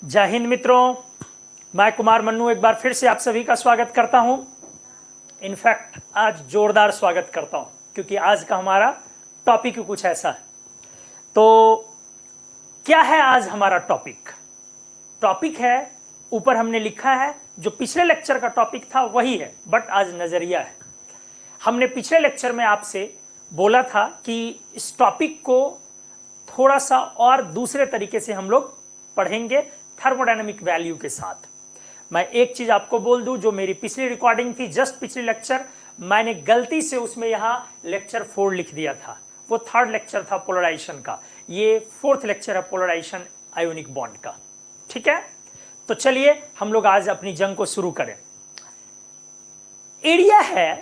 जय हिंद मित्रों, मैं कुमार मन्नू एक बार फिर से आप सभी का स्वागत करता हूं। इनफैक्ट आज जोरदार स्वागत करता हूं क्योंकि आज का हमारा टॉपिक कुछ ऐसा है। तो क्या है आज हमारा टॉपिक? टॉपिक है, ऊपर हमने लिखा है, जो पिछले लेक्चर का टॉपिक था वही है, बट आज नजरिया है। हमने पिछले लेक्चर में आपसे बोला था कि इस टॉपिक को थोड़ा सा और दूसरे तरीके से हम लोग पढ़ेंगे थर्मोडायनेमिक वैल्यू के साथ। मैं एक चीज आपको बोल दूं, जो मेरी पिछली रिकॉर्डिंग थी, जस्ट पिछली लेक्चर, मैंने गलती से उसमें यहां लेक्चर 4 लिख दिया था। वो थर्ड लेक्चर था पोलराइजेशन का, ये फोर्थ लेक्चर है पोलराइजेशन आयोनिक बॉन्ड का। ठीक है, तो चलिए हम लोग आज अपनी जंग को शुरू करें। एरिया है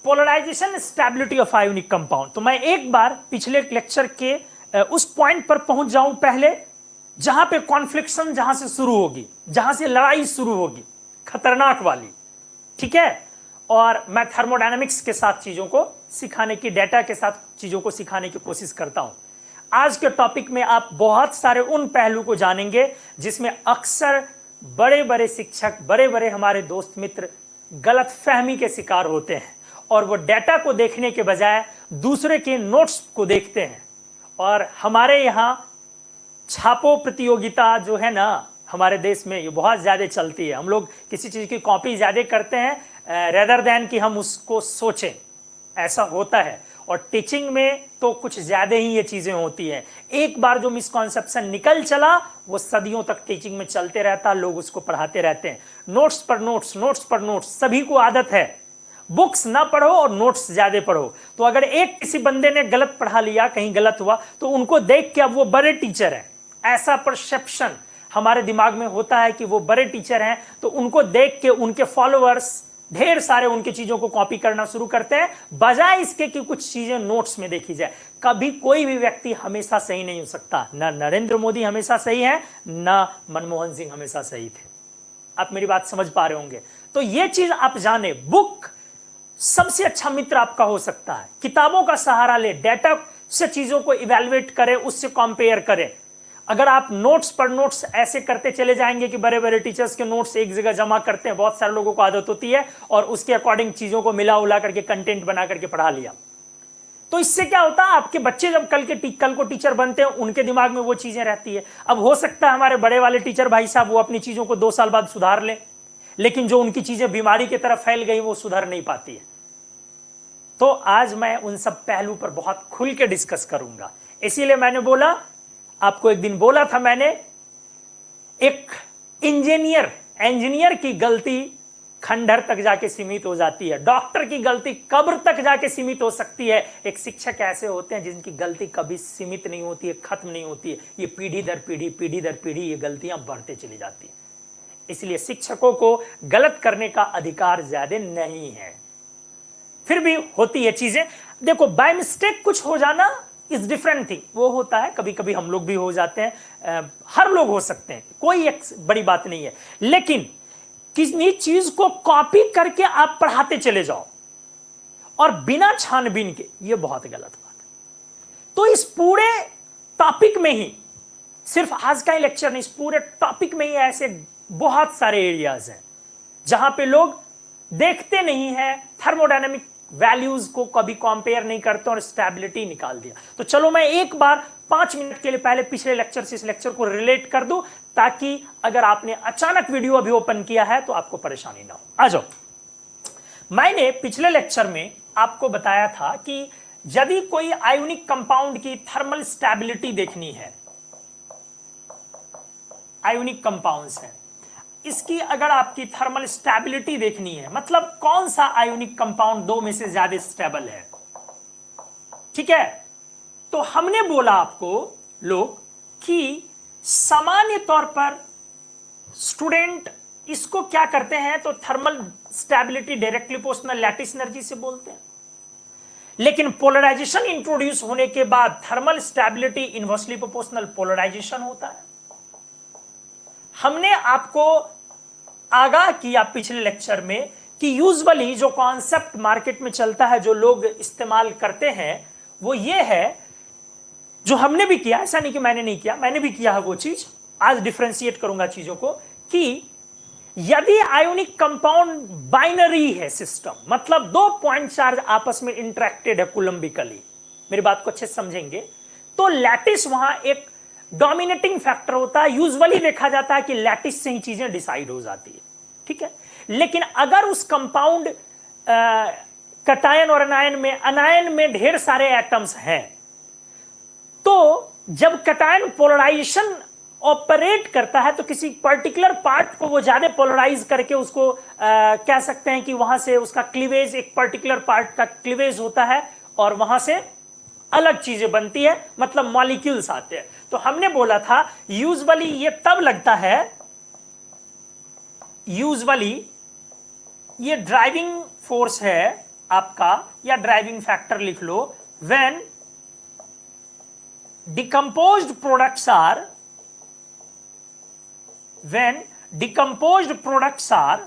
polarisation stability of ionic compound. तो मैं एक बार पिछले लेक्चर के उस पॉइंट पर पहुंच जाऊं पहले, जहां पे कॉन्फ्लिक्शन जहां से शुरू होगी, जहां से लड़ाई शुरू होगी, खतरनाक वाली। ठीक है, और मैं थर्मोडायनेमिक्स के साथ चीजों को सिखाने की, डेटा के साथ चीजों को सिखाने की कोशिश करता हूं। आज के टॉपिक में आप बहुत सारे उन पहलू को जानेंगे जिसमें अक्सर बड़े बड़े शिक्षक, बड़े बड़े हमारे दोस्त मित्र गलत फहमी के शिकार होते हैं और वो डेटा को देखने के बजाय दूसरे के नोट्स को देखते हैं। और हमारे यहां छापो प्रतियोगिता जो है ना हमारे देश में, ये बहुत ज्यादा चलती है। हम लोग किसी चीज की कॉपी ज्यादा करते हैं रेदर देन कि हम उसको सोचें, ऐसा होता है। और टीचिंग में तो कुछ ज्यादा ही ये चीजें होती हैं। एक बार जो मिसकॉन्सेप्शन निकल चला वो सदियों तक टीचिंग में चलते रहता, लोग उसको पढ़ाते रहते हैं। नोट्स पर नोट्स, नोट्स पर नोट्स, सभी को आदत है बुक्स ना पढ़ो और नोट्स ज्यादा पढ़ो। तो अगर एक किसी बंदे ने गलत पढ़ा लिया, कहीं गलत हुआ, तो उनको देख के अब वो बड़े टीचर हैं, ऐसा परसेप्शन हमारे दिमाग में होता है कि वो बड़े टीचर हैं। तो उनको देख के उनके फॉलोअर्स ढेर सारे उनकी चीजों को कॉपी करना शुरू करते हैं, बजाय इसके कि कुछ चीजें नोट्स में देखी जाए। कभी कोई भी व्यक्ति हमेशा सही नहीं हो सकता। ना नरेंद्र मोदी हमेशा सही है, ना मनमोहन सिंह हमेशा सही थे। आप मेरी बात समझ पा रहे होंगे। तो ये चीज आप जाने, बुक सबसे अच्छा मित्र आपका हो सकता है। किताबों का सहारा ले, डेटा से चीजों को इवैल्यूएट करें, उससे कंपेयर करें। अगर आप नोट्स पर नोट्स ऐसे करते चले जाएंगे कि बड़े बड़े टीचर्स के नोट्स एक जगह जमा करते हैं, बहुत सारे लोगों को आदत होती है, और उसके अकॉर्डिंग चीजों को मिला उला करके कंटेंट बना करके पढ़ा लिया, तो इससे क्या होता है, आपके बच्चे जब कल को टीचर बनते हैं, उनके दिमाग में वो चीजें रहती है। अब हो सकता है हमारे बड़े वाले टीचर भाई साहब वो अपनी चीजों को 2 साल बाद सुधार ले, लेकिन जो उनकी चीजें बीमारी की तरफ फैल गई वो सुधर नहीं पाती है। तो आज मैं उन सब पहलू पर बहुत खुल के डिस्कस करूंगा। इसीलिए मैंने बोला, आपको एक दिन बोला था मैंने, एक इंजीनियर की गलती खंडहर तक जाके सीमित हो जाती है, डॉक्टर की गलती कब्र तक जाके सीमित हो सकती है। एक शिक्षक ऐसे होते हैं जिनकी गलती कभी सीमित नहीं होती है, खत्म नहीं होती है। ये पीढ़ी दर पीढ़ी ये गलतियां बढ़ते चली जाती है। इसलिए शिक्षकों को गलत करने का अधिकार ज्यादा नहीं है, फिर भी होती है चीजें। देखो, बाय मिस्टेक कुछ हो जाना इज डिफरेंट थिंग, वो होता है, कभी कभी हम लोग भी हो जाते हैं, हर लोग हो सकते हैं, कोई एक बड़ी बात नहीं है। लेकिन किसी चीज को कॉपी करके आप पढ़ाते चले जाओ और बिना छानबीन के, ये बहुत गलत बात है। तो इस पूरे टॉपिक में ही, सिर्फ आज का ही लेक्चर नहीं, इस पूरे टॉपिक में ही ऐसे बहुत सारे एरियाज हैं जहां पे लोग देखते नहीं है, थर्मोडायनेमिक वैल्यूज को कभी कंपेयर नहीं करते और स्टेबिलिटी निकाल दिया। तो चलो मैं एक बार 5 मिनट के लिए पहले पिछले लेक्चर से इस लेक्चर को रिलेट कर दूं, ताकि अगर आपने अचानक वीडियो अभी ओपन किया है तो आपको परेशानी ना हो। आ जाओ। मैंने पिछले लेक्चर में आपको बताया था कि यदि कोई आयोनिक कंपाउंड की थर्मल स्टेबिलिटी देखनी है, आयोनिक कंपाउंड्स है, इसकी अगर आपकी थर्मल स्टेबिलिटी देखनी है, मतलब कौन सा आयोनिक कंपाउंड 2 में से ज्यादा स्टेबल है, ठीक है, तो हमने बोला आपको लोग कि सामान्य तौर पर स्टूडेंट इसको क्या करते हैं, तो thermal stability directly proportional lattice energy से बोलते हैं। लेकिन पोलराइजेशन इंट्रोड्यूस होने के बाद thermal stability inversely proportional polarisation होता है। हमने आपको आगाह किया पिछले लेक्चर में कि यूजुअली जो कॉन्सेप्ट मार्केट में चलता है, जो लोग इस्तेमाल करते हैं, वो ये है, जो हमने भी किया, ऐसा नहीं कि मैंने नहीं किया, मैंने भी किया है वो चीज, आज डिफरेंशिएट करूंगा चीजों को कि यदि आयोनिक कंपाउंड बाइनरी है सिस्टम, मतलब दो पॉइंट चार्ज आपस में इंटरेक्टेड है कुलंबिकली, मेरी बात को अच्छे से समझेंगे, तो लैटिस वहां एक डोमिनेटिंग फैक्टर होता है। यूजुअली देखा जाता है कि लैटिस से ही चीजें डिसाइड हो जाती है, ठीक है। लेकिन अगर उस कंपाउंड कटायन और अनायन में ढेर सारे एटम्स हैं, तो जब कटायन पोलराइजेशन ऑपरेट करता है तो किसी पर्टिकुलर पार्ट को वो ज्यादा पोलराइज करके उसको कह सकते हैं कि वहां से उसका क्लीवेज, एक पर्टिकुलर पार्ट का क्लीवेज होता है और वहां से अलग चीजें बनती है, मतलब मॉलिक्यूल्स आते हैं। तो हमने बोला था यूजुअली ये तब लगता है, यूजुअली ये ड्राइविंग फोर्स है आपका, या ड्राइविंग फैक्टर लिख लो, व्हेन decomposed products are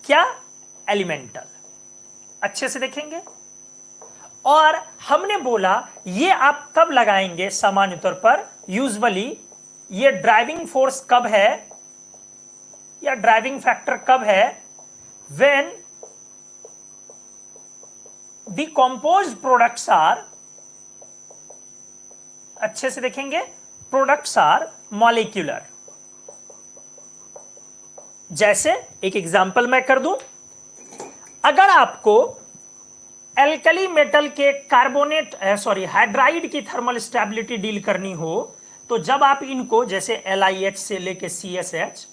क्या, एलिमेंटल। अच्छे से देखेंगे। और हमने बोला ये आप कब लगाएंगे सामान्य तौर पर, यूजुअली ये ड्राइविंग फोर्स कब है या ड्राइविंग फैक्टर कब है, व्हेन decomposed products are, अच्छे से देखेंगे, प्रोडक्ट्स आर मॉलिक्यूलर। जैसे एक एग्जांपल मैं कर दूं, अगर आपको एल्कली मेटल के कार्बोनेट हाइड्राइड की थर्मल स्टेबिलिटी डील करनी हो, तो जब आप इनको, जैसे LiH से लेके CSH,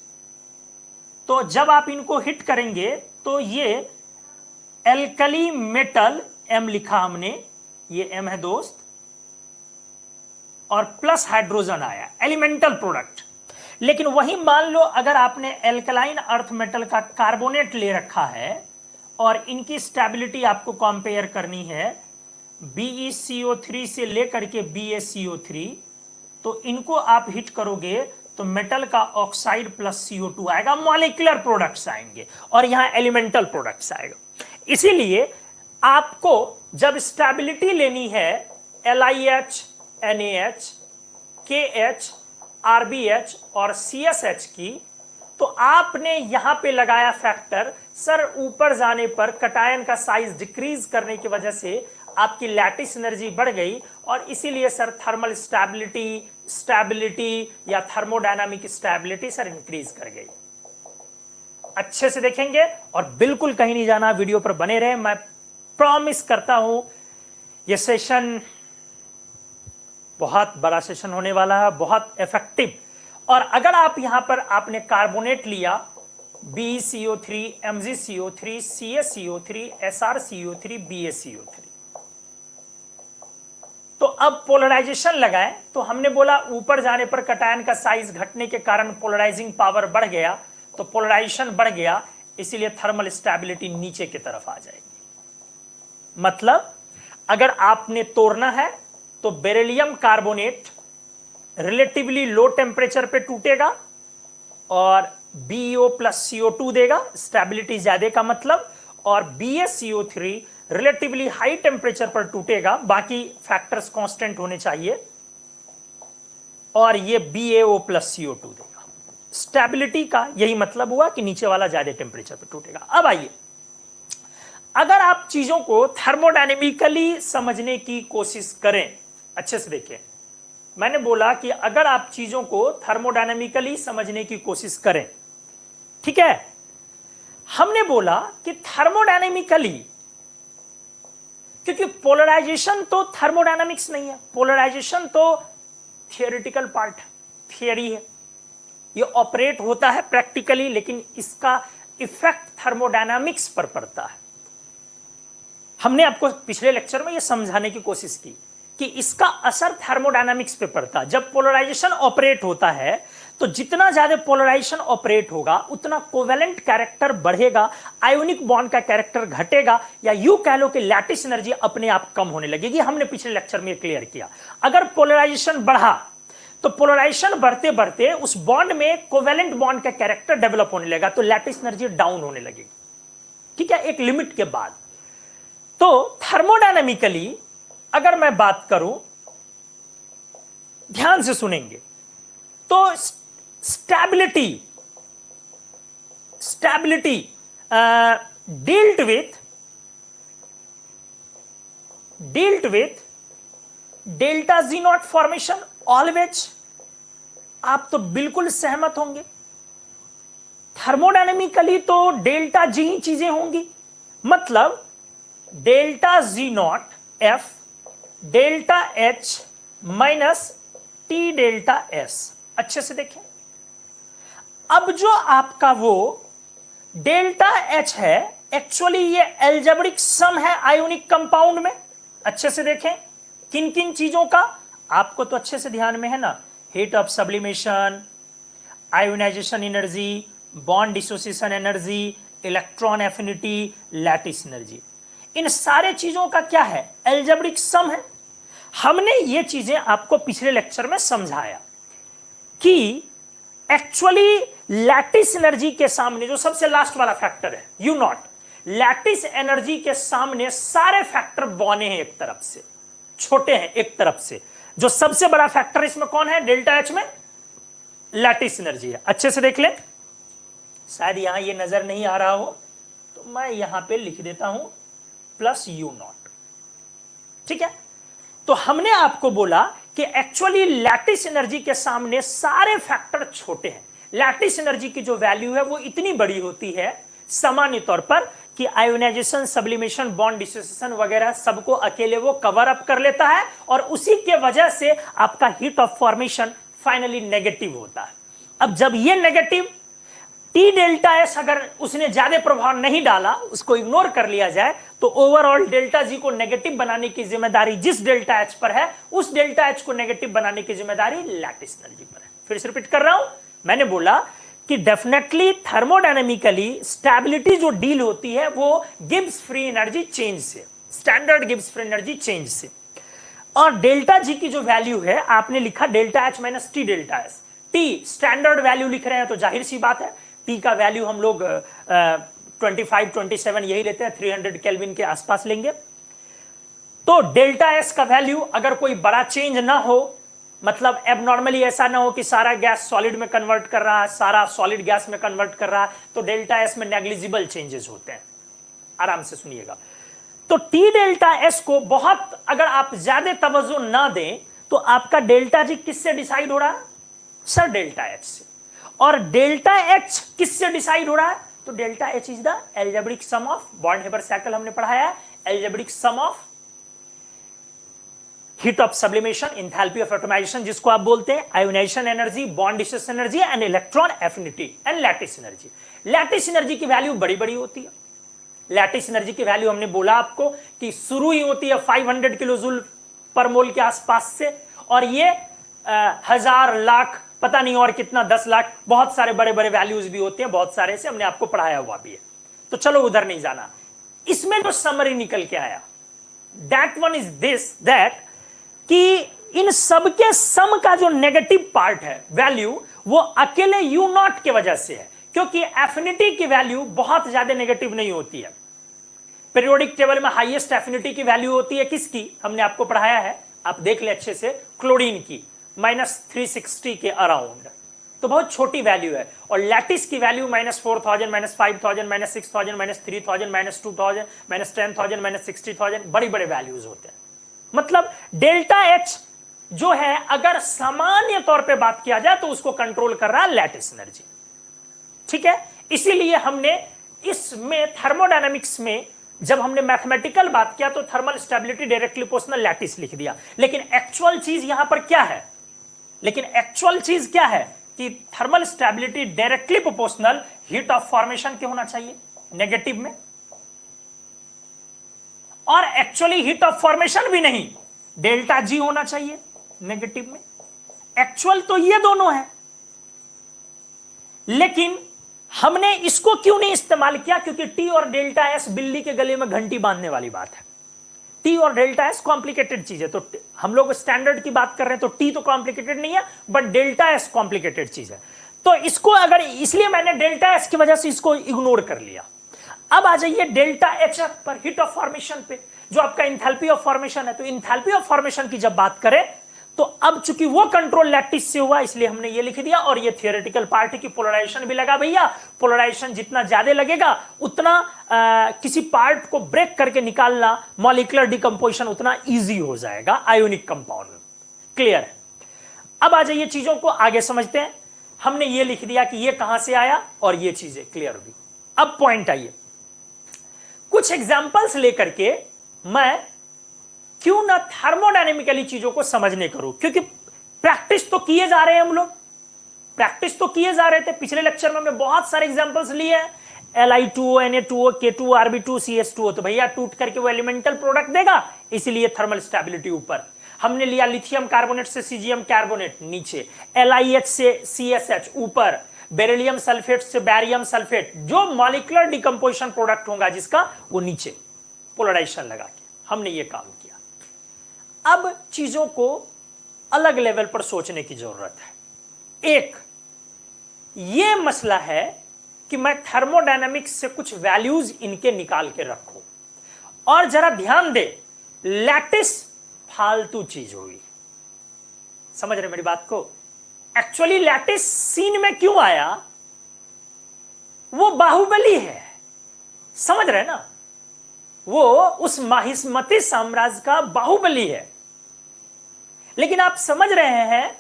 तो जब आप इनको हिट करेंगे तो ये एल्कली मेटल, M लिखा हमने, ये M है दोस्त, और प्लस हाइड्रोजन आया, एलिमेंटल प्रोडक्ट। लेकिन वही मान लो अगर आपने एल्कलाइन अर्थ मेटल का कार्बोनेट ले रखा है और इनकी स्टेबिलिटी आपको कंपेयर करनी है BeCO3 से लेकर के BaCO3, तो इनको आप हिट करोगे तो मेटल का ऑक्साइड प्लस CO2 आएगा, मॉलिक्यूलर प्रोडक्ट्स आएंगे और यहां एलिमेंटल प्रोडक्ट्स आएगा। इसीलिए आपको जब स्टेबिलिटी लेनी है LiH, NaH, KH, RBH और CSH की, तो आपने यहां पे लगाया फैक्टर, सर ऊपर जाने पर कटायन का साइज डिक्रीज करने की वजह से आपकी लैटिस एनर्जी बढ़ गई और इसीलिए सर थर्मल स्टेबिलिटी या थर्मोडायनामिक स्टेबिलिटी सर इंक्रीज कर गई। अच्छे से देखेंगे और बिल्कुल कहीं नहीं जाना, वीडियो पर बने रहे। मैं प्रॉमिस करता हूं यह सेशन बहुत बड़ा सेशन होने वाला है, बहुत इफेक्टिव। और अगर आप यहां पर आपने कार्बोनेट लिया BeCO3, MgCO3, CaCO3, SrCO3, BaCO3, तो अब पोलराइजेशन लगाएं, तो हमने बोला ऊपर जाने पर कटायन का साइज घटने के कारण पोलराइजिंग पावर बढ़ गया, तो पोलराइजेशन बढ़ गया, इसीलिए थर्मल स्टेबिलिटी नीचे की तरफ आ जाएगी। मतलब अगर आपने तोड़ना है तो beryllium carbonate relatively low temperature पे टूटेगा और BeO प्लस CO2 देगा, स्टेबिलिटी ज्यादा का मतलब, और BaCO3 रिलेटिवली हाई टेम्परेचर पर टूटेगा, बाकी फैक्टर्स कांस्टेंट होने चाहिए, और ये BaO प्लस CO2 देगा। स्टेबिलिटी का यही मतलब हुआ कि नीचे वाला ज्यादा टेम्परेचर पर टूटेगा। अब आइए, अगर आप चीजों को थर्मोडायनेमिकली समझने की कोशिश करें, अच्छे से देखें, मैंने बोला कि अगर आप चीजों को थर्मोडायनेमिकली समझने की कोशिश करें, ठीक है, हमने बोला कि थर्मोडायनेमिकली, क्योंकि पोलराइजेशन तो थर्मोडायनामिक्स नहीं है, पोलराइजेशन तो थियोरेटिकल पार्ट है, थियरी है, ये ऑपरेट होता है प्रैक्टिकली, लेकिन इसका इफेक्ट थर्मोडायनामिक्स पर पड़ता है। हमने आपको पिछले लेक्चर में यह समझाने की कोशिश की कि इसका असर थर्मोडायनामिक्स पे पड़ता है। जब पोलराइजेशन ऑपरेट होता है तो जितना ज्यादा पोलराइजेशन ऑपरेट होगा उतना कोवेलेंट कैरेक्टर बढ़ेगा, आयोनिक बॉन्ड का कैरेक्टर घटेगा, या यूं कह लो कि लैटिस एनर्जी अपने आप कम होने लगेगी। हमने पिछले लेक्चर में क्लियर किया। अगर पोलराइजेशन बढ़ा तो पोलराइजेशन बढ़ते बढ़ते उस बॉन्ड में कोवेलेंट बॉन्ड का कैरेक्टर डेवलप होने लगेगा, तो लैटिस एनर्जी डाउन होने लगेगी, ठीक है, एक लिमिट के बाद। तो थर्मोडायनामिकली अगर मैं बात करूं, ध्यान से सुनेंगे, तो stability dealt with delta G not formation always. आप तो बिल्कुल सहमत होंगे, थर्मोडायनेमिकली तो डेल्टा जी ही चीजें होंगी, मतलब delta G not F delta H minus T delta S. अच्छे से देखें, अब जो आपका वो डेल्टा एच है, एक्चुअली ये एल्जेब्रिक सम है आयोनिक कंपाउंड में। अच्छे से देखें किन किन चीजों का, आपको तो अच्छे से ध्यान में है ना, heat of sublimation, ionization energy, bond dissociation energy, electron affinity, lattice energy, इन सारे चीजों का क्या है, एल्जेब्रिक सम है। हमने ये चीजें आपको पिछले लेक्चर में समझाया कि एक्चुअली लैटिस एनर्जी के सामने जो सबसे लास्ट वाला फैक्टर है यू नॉट, लैटिस एनर्जी के सामने सारे फैक्टर बौने हैं, एक तरफ से छोटे हैं, एक तरफ से जो सबसे बड़ा फैक्टर इसमें कौन है, डेल्टा एच में लैटिस एनर्जी है। अच्छे से देख लें, शायद यहां ये नजर नहीं आ रहा हो तो मैं यहां पे लिख देता हूं प्लस यू नॉट। ठीक है, तो हमने आपको बोला कि एक्चुअली लैटिस एनर्जी के सामने सारे फैक्टर छोटे हैं। लैटिस एनर्जी की जो वैल्यू है वो इतनी बड़ी होती है सामान्य तौर पर कि आयोनाइजेशन, सब्लिमेशन, बॉन्ड डिसोसिएशन वगैरह सबको अकेले वो कवर अप कर लेता है और उसी के वजह से आपका heat of formation finally negative होता है। अब जब ये नेगेटिव टी डेल्टा एस अगर उसने ज्यादा प्रभाव नहीं डाला, उसको इग्नोर कर लिया जाए, तो ओवरऑल डेल्टा जी को नेगेटिव बनाने की जिम्मेदारी जिस डेल्टा एच पर है, उस डेल्टा एच को नेगेटिव बनाने की जिम्मेदारी लैटिस एनर्जी पर है। फिर से रिपीट कर रहा हूं, मैंने बोला कि डेफिनेटली थर्मोडायनेमिकली स्टेबिलिटी जो डील होती है वो गिब्स फ्री एनर्जी चेंज से, standard Gibbs free energy change से। और डेल्टा जी की जो वैल्यू है आपने लिखा delta H minus T delta S. T standard value लिख रहे हैं तो जाहिर सी बात है टी का वैल्यू हम लोग 25, 27 यही लेते हैं, 300 केल्विन के आसपास लेंगे। तो डेल्टा एस का वैल्यू अगर कोई बड़ा चेंज ना हो, मतलब एबनॉर्मली ऐसा ना हो कि सारा गैस सॉलिड में कन्वर्ट कर रहा है, सारा सॉलिड गैस में कन्वर्ट कर रहा है, तो डेल्टा एस में नेग्लिजिबल चेंजेस होते हैं। आराम से सुनिएगा, तो टी डेल्टा एस को बहुत अगर आप ज्यादा तवज्जो ना दें तो आपका डेल्टा जी किससे डिसाइड हो रहा है, सर डेल्टा एच से। और डेल्टा एच किससे डिसाइड हो रहा है, तो delta H is the algebraic sum of, Born Haber cycle हमने पढ़ाया है, algebraic sum of heat of sublimation, enthalpy of atomisation जिसको आप बोलते हैं, ionisation energy, bond dissociation energy and electron affinity and lattice energy. Lattice energy की value बड़ी बड़ी होती है। लैटिस एनर्जी की वैल्यू हमने बोला आपको कि शुरू ही होती है 500 किलो जूल पर मोल के आसपास से, और ये 1000 लाख पता नहीं और कितना 10 लाख, बहुत सारे बड़े बड़े वैल्यूज भी होते हैं, बहुत सारे से हमने आपको पढ़ाया हुआ भी है, तो चलो उधर नहीं जाना। इसमें जो समरी निकल के आया that one is this, that कि इन सबके सम का जो नेगेटिव पार्ट है वैल्यू वो अकेले यू नॉट के वजह से है, क्योंकि एफिनिटी की वैल्यू बहुत ज्यादा नेगेटिव नहीं होती है। पीरियोडिक टेबल में हाईएस्ट एफिनिटी की वैल्यू होती है किसकी, हमने आपको पढ़ाया है, आप देख ले अच्छे से, क्लोरीन की -360 के अराउंड, तो बहुत छोटी वैल्यू है। और लैटिस की वैल्यू -4000, -5000, -6000, -3000, -2000, -10,000, -60,000, बड़ी बड़े वैल्यूज होते हैं। मतलब डेल्टा एच जो है अगर सामान्य तौर पे बात किया जाए तो उसको कंट्रोल कर रहा है लैटिस एनर्जी। ठीक है, इसीलिए हमने इसमें थर्मोडायनामिक्स में जब हमने मैथमेटिकल बात किया तो thermal stability directly proportional lattice लिख दिया, लेकिन एक्चुअल चीज यहां पर क्या है, कि thermal stability directly proportional heat of formation के होना चाहिए नेगेटिव में, और एक्चुअली हीट ऑफ फॉर्मेशन भी नहीं, डेल्टा जी होना चाहिए नेगेटिव में। एक्चुअल तो ये दोनों है, लेकिन हमने इसको क्यों नहीं इस्तेमाल किया, क्योंकि टी और डेल्टा एस बिल्ली के गले में घंटी बांधने वाली बात है। टी और डेल्टा एस कॉम्प्लिकेटेड चीज है, तो हम लोग स्टैंडर्ड की बात कर रहे हैं, तो टी तो कॉम्प्लिकेटेड नहीं है, बट डेल्टा एस कॉम्प्लिकेटेड चीज है। तो इसको अगर, इसलिए मैंने डेल्टा एस की वजह से इसको इग्नोर कर लिया। अब आ जाइए डेल्टा एच पर, हीट ऑफ फॉर्मेशन पे, जो आपका इंथैल्पी ऑफ फॉर्मेशन है। तो इंथैल्पी ऑफ फॉर्मेशन की जब बात करें तो अब चूंकि वो कंट्रोल लैटिस से हुआ इसलिए हमने ये लिख दिया, और ये थियोरेटिकल पार्ट है कि पोलराइजेशन भी लगा भैया। पोलराइजेशन जितना ज्यादा लगेगा उतना किसी पार्ट को ब्रेक करके निकालना, मॉलिक्यूलर डिकम्पोजिशन उतना इजी हो जाएगा आयोनिक कंपाउंड में। क्लियर है? अब आ जाइए चीजों को आगे समझते हैं। हमने ये लिख दिया कि ये कहां से आया और ये चीजें क्लियर हुई। अब पॉइंट आइए, कुछ एग्जांपल्स लेकर के मैं क्यों ना थर्मोडायनेमिकली चीजों को समझने करूं, क्योंकि प्रैक्टिस तो किए जा रहे हैं हम लोग, प्रैक्टिस तो किए जा रहे थे। पिछले लेक्चर में हमने बहुत सारे एग्जांपल्स लिए हैं, Li2O, Na2O, K2O, Rb2, CH2O, तो भैया टूट करके वो एलिमेंटल प्रोडक्ट देगा, इसीलिए थर्मल स्टेबिलिटी ऊपर। हमने लिया लिथियम कार्बोनेट से सीजियम कार्बोनेट नीचे, LiH से CSH ऊपर, बेरिलियम सल्फेट से बैरियम सल्फेट, जो मॉलिक्यूलर डिकम्पोजिशन प्रोडक्ट होगा जिसका, वो नीचे पोलराइजेशन लगा के हमने ये काम किया। अब चीजों को अलग लेवल पर सोचने की जरूरत है। एक ये मसला है कि मैं थर्मोडायनामिक्स से कुछ वैल्यूज इनके निकाल के रखूं, और जरा ध्यान दे, लैटिस फालतू चीज होगी। समझ रहे मेरी बात को? एक्चुअली लैटिस सीन में क्यों आया? वो बाहुबली है, समझ रहे ना? वो उस माहिस्मती साम्राज्य का बाहुबली है। लेकिन आप समझ रहे हैं,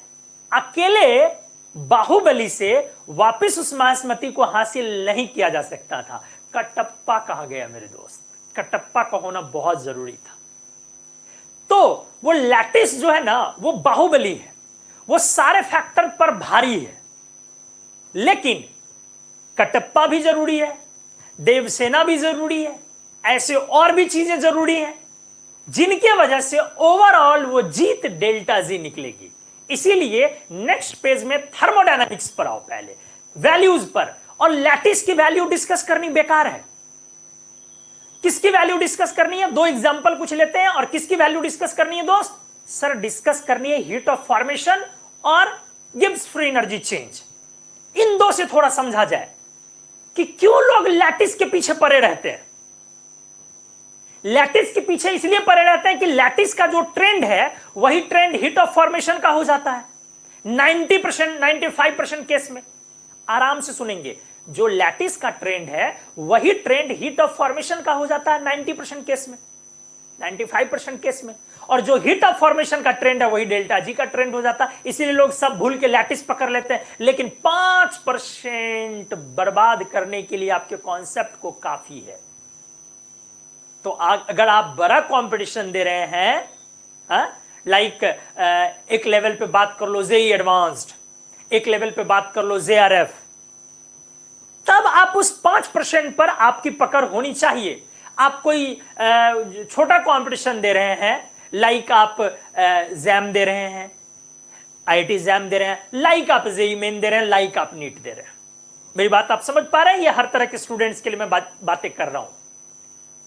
अकेले बाहुबली से वापस उस माहिस्मती को हासिल नहीं किया जा सकता था। कटप्पा कहा गया मेरे दोस्त, कटप्पा का होना बहुत जरूरी था। तो वो लैटिस जो है ना, वो बाहुबली है, वो सारे फैक्टर पर भारी है। लेकिन कटप्पा भी जरूरी है, देवसेना भी जरूरी है, ऐसे और भी चीजें जरूरी हैं जिनके वजह से ओवरऑल वो जीत डेल्टा जी निकलेगी। इसीलिए नेक्स्ट पेज में थर्मोडायनामिक्स पर आओ, पहले वैल्यूज पर। और लैटिस की वैल्यू डिस्कस करनी बेकार है। किसकी वैल्यू डिस्कस करनी है? दो एग्जांपल कुछ लेते हैं। और किसकी वैल्यू डिस्कस करनी है दोस्त? सर डिस्कस करनी है हीट ऑफ फॉर्मेशन और गिब्स फ्री एनर्जी चेंज। इन दो से थोड़ा समझा जाए कि क्यों लोग लैटिस के पीछे पड़े रहते हैं। लैटिस के पीछे इसलिए पड़े रहते हैं कि लैटिस का जो ट्रेंड है वही ट्रेंड हीट ऑफ फॉर्मेशन का हो जाता है 90%, 95% केस में। आराम से सुनेंगे, जो लैटिस का ट्रेंड है वही ट्रेंड हीट ऑफ फॉर्मेशन का हो जाता है 90% केस में, 95% केस में। और जो हीट ऑफ फॉर्मेशन का ट्रेंड है वही डेल्टा जी का ट्रेंड हो जाता है। इसीलिए लोग सब भूल के लैटिस पकड़ लेते हैं। लेकिन 5% बर्बाद करने के लिए आपके कॉन्सेप्ट को काफी है। तो अगर आप बड़ा कंपटीशन दे रहे हैं, लाइक एक लेवल पे बात कर लो जेई एडवांस्ड, एक लेवल पे बात कर लो जेआरएफ, तब आप उस 5% पर आपकी पकड़ होनी चाहिए। आप कोई छोटा कंपटीशन दे रहे हैं, लाइक आप जैम दे रहे हैं, आईआईटी जैम दे रहे हैं, लाइक आप जेई मेन दे रहे हैं, लाइक आप नीट दे रहे हैं। मेरी बात आप समझ पा रहे हैं? ये हर तरह के स्टूडेंट्स के लिए मैं बातें कर रहा हूं।